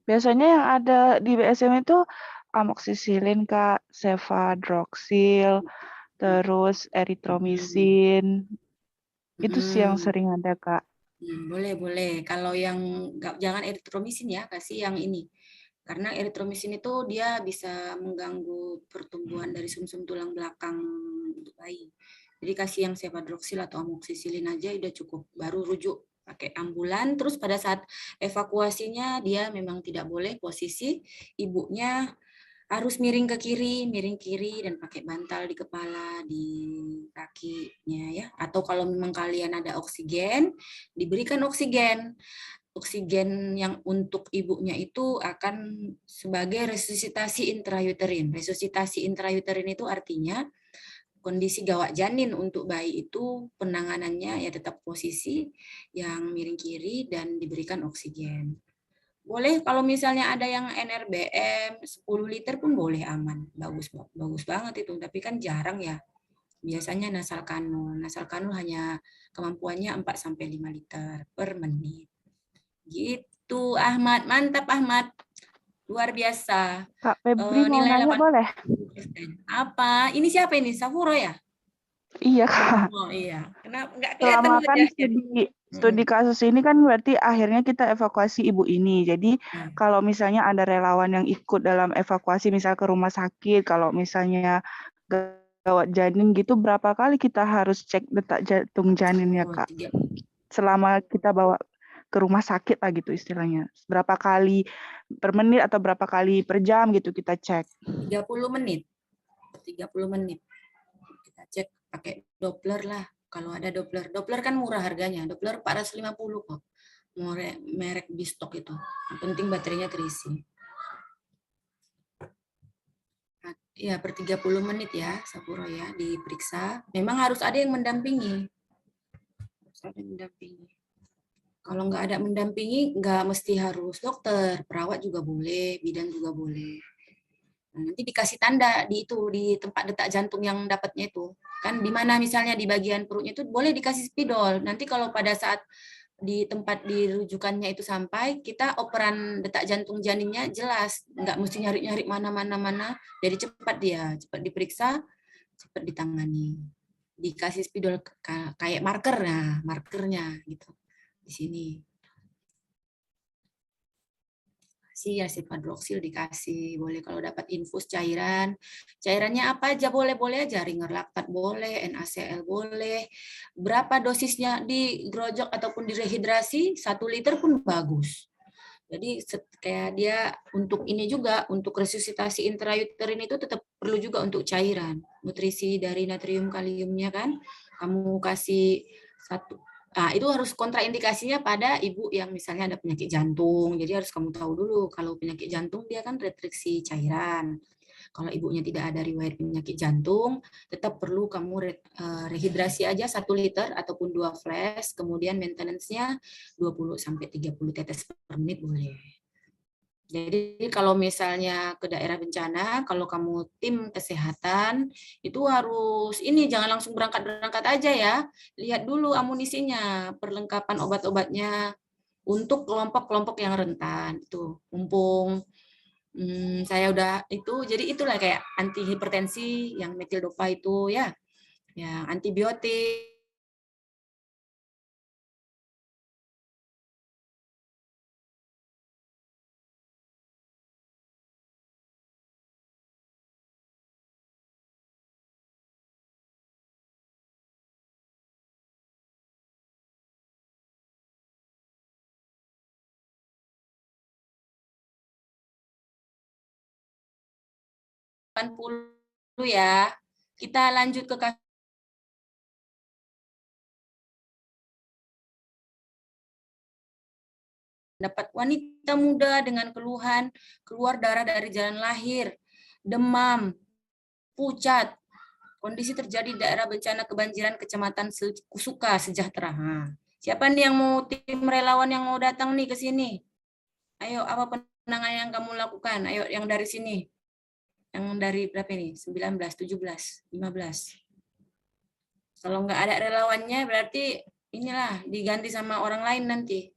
Biasanya yang ada di BSM itu amoxicillin, Kak, cefadroxil, terus erythromycin. Itu sih yang sering ada, Kak. Boleh. Kalau yang jangan erythromycin ya, kasih yang ini. Karena erythromycin itu dia bisa mengganggu pertumbuhan dari sumsum tulang belakang untuk bayi. Jadi kasih yang cefadroxil atau amoxicillin aja udah cukup. Baru rujuk pakai ambulan. Terus pada saat evakuasinya dia memang tidak boleh posisi ibunya harus miring kiri dan pakai bantal di kepala, di kakinya ya. Atau kalau memang kalian ada oksigen, diberikan oksigen. Oksigen yang untuk ibunya itu akan sebagai resusitasi intrauterin. Resusitasi intrauterin itu artinya kondisi gawak janin untuk bayi itu penanganannya ya tetap posisi yang miring kiri dan diberikan oksigen. Boleh kalau misalnya ada yang NRBM 10 liter pun boleh, aman. Bagus banget itu, tapi kan jarang ya. Biasanya nasal kanul. Nasal kanul hanya kemampuannya 4-5 liter per menit. Gitu, Ahmad. Mantap, Ahmad. Luar biasa. Kak Febri mau Nilai nanya 8. boleh? Apa? Ini siapa ini? Safuro ya? Iya, Kak. Oh iya. Kenapa nggak kelihatan Selama kan wajahnya? studi kasus ini kan berarti akhirnya kita evakuasi ibu ini. Jadi kalau misalnya ada relawan yang ikut dalam evakuasi misal ke rumah sakit, kalau misalnya gawat janin gitu, berapa kali kita harus cek detak jantung janinnya, Kak? Selama kita bawa ke rumah sakit lah gitu istilahnya. Berapa kali per menit atau berapa kali per jam gitu kita cek? 30 menit. 30 menit. Kita cek pakai Doppler lah. Kalau ada Doppler. Doppler kan murah harganya. Doppler 450 kok. Merek Bistok itu. Yang penting baterainya terisi. Ya, per 30 menit ya, Sapuro ya, diperiksa. Memang harus ada yang mendampingi. Harus ada yang mendampingi. Kalau nggak ada mendampingi, nggak mesti harus dokter. Perawat juga boleh, bidan juga boleh. Nah, nanti dikasih tanda di itu, di tempat detak jantung yang dapatnya itu. Kan di mana misalnya di bagian perutnya itu boleh dikasih spidol. Nanti kalau pada saat di tempat dirujukannya itu sampai, kita operan detak jantung janinnya jelas, nggak mesti nyari-nyari mana, jadi cepat diperiksa, cepat ditangani, dikasih spidol kayak marker, nah markernya gitu di sini. Ya Sevadroxil dikasih, boleh kalau dapat infus cairannya apa aja boleh aja, Ringer laktat boleh, NaCl boleh, berapa dosisnya digrojok ataupun direhidrasi 1 liter pun bagus. Jadi kayak dia untuk ini juga, untuk resusitasi intrauterin itu tetap perlu juga untuk cairan, nutrisi dari natrium kaliumnya kan, kamu kasih 1. Nah, itu harus kontraindikasinya pada ibu yang misalnya ada penyakit jantung. Jadi harus kamu tahu dulu, kalau penyakit jantung dia kan restriksi cairan. Kalau ibunya tidak ada riwayat penyakit jantung, tetap perlu kamu rehidrasi aja 1 liter ataupun 2 flash, kemudian maintenance-nya 20-30 tetes per menit boleh. Jadi kalau misalnya ke daerah bencana, kalau kamu tim kesehatan, itu harus ini, jangan langsung berangkat aja ya. Lihat dulu amunisinya, perlengkapan obat-obatnya untuk kelompok-kelompok yang rentan. Itu mumpung saya udah itu, jadi itulah kayak anti hipertensi yang metildopa itu ya, yang antibiotik. Ya, kita lanjut ke dapat wanita muda dengan keluhan keluar darah dari jalan lahir, demam, pucat. Kondisi terjadi di daerah bencana kebanjiran Kecamatan Kusuka Sejahtera. Siapa nih yang mau tim relawan yang mau datang nih ke sini? Ayo, apa penanganan yang kamu lakukan? Ayo, yang dari sini. Yang dari berapa ini? 19, 17, 15. Kalau nggak ada relawannya berarti inilah diganti sama orang lain nanti.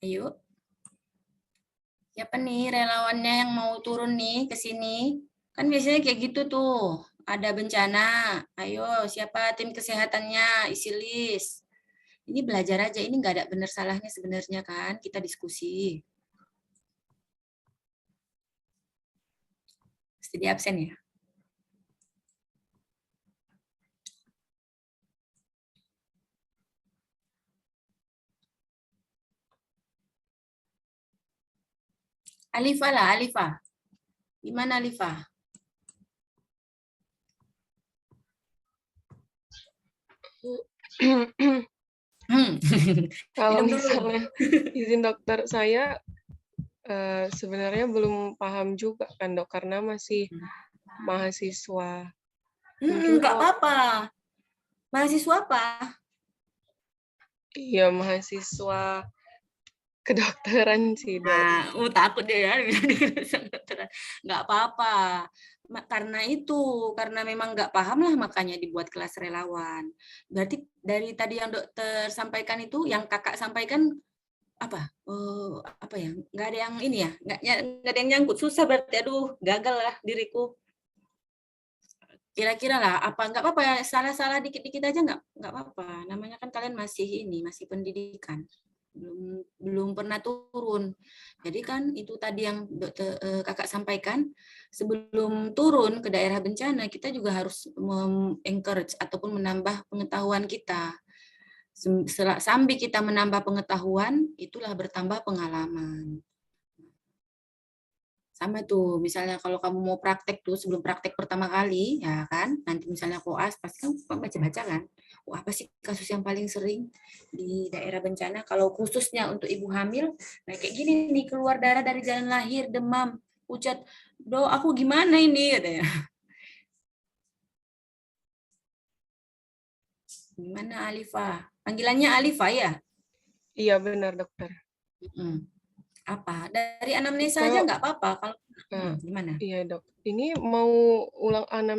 Ayo. Siapa nih relawannya yang mau turun nih ke sini? Kan biasanya kayak gitu tuh. Ada bencana. Ayo, siapa tim kesehatannya? Isi list. Ini belajar aja. Ini nggak ada benar salahnya sebenarnya kan. Kita diskusi. Mesti di absen ya. Alifa lah, Alifa. Gimana Alifa? Kalau misalnya izin dokter, saya sebenarnya belum paham juga kan dok, karena masih mahasiswa. Nggak apa-apa. Mahasiswa apa? Iya, mahasiswa kedokteran sih, Dok. Nah, takut dia ya di kedokteran. Nggak apa-apa. Karena memang nggak paham lah, makanya dibuat kelas relawan. Berarti dari tadi yang dokter sampaikan itu, yang kakak sampaikan apa? Apa ya? Nggak ada yang ini ya? Nggak ada yang nyangkut. Susah berarti. Aduh, gagal lah diriku. Kira-kira lah, nggak apa-apa ya, salah-salah dikit-dikit aja nggak apa-apa. Namanya kan kalian masih pendidikan. Belum pernah turun. Jadi kan itu tadi yang kakak sampaikan, sebelum turun ke daerah bencana kita juga harus encourage ataupun menambah pengetahuan kita. Sambil kita menambah pengetahuan, itulah bertambah pengalaman. Sama tuh, misalnya kalau kamu mau praktek tuh, sebelum praktek pertama kali, ya kan, nanti misalnya koas, pasti kan baca-baca kan, apa sih kasus yang paling sering di daerah bencana, kalau khususnya untuk ibu hamil, nah kayak gini nih, keluar darah dari jalan lahir, demam, pucat, aku gimana ini, katanya. Gimana Alifa? Panggilannya Alifa ya? Iya, benar, dokter. Apa? Dari anamnesa aja nggak apa-apa. Kalau gimana? Iya, Dok. Ini mau ulang anamnesa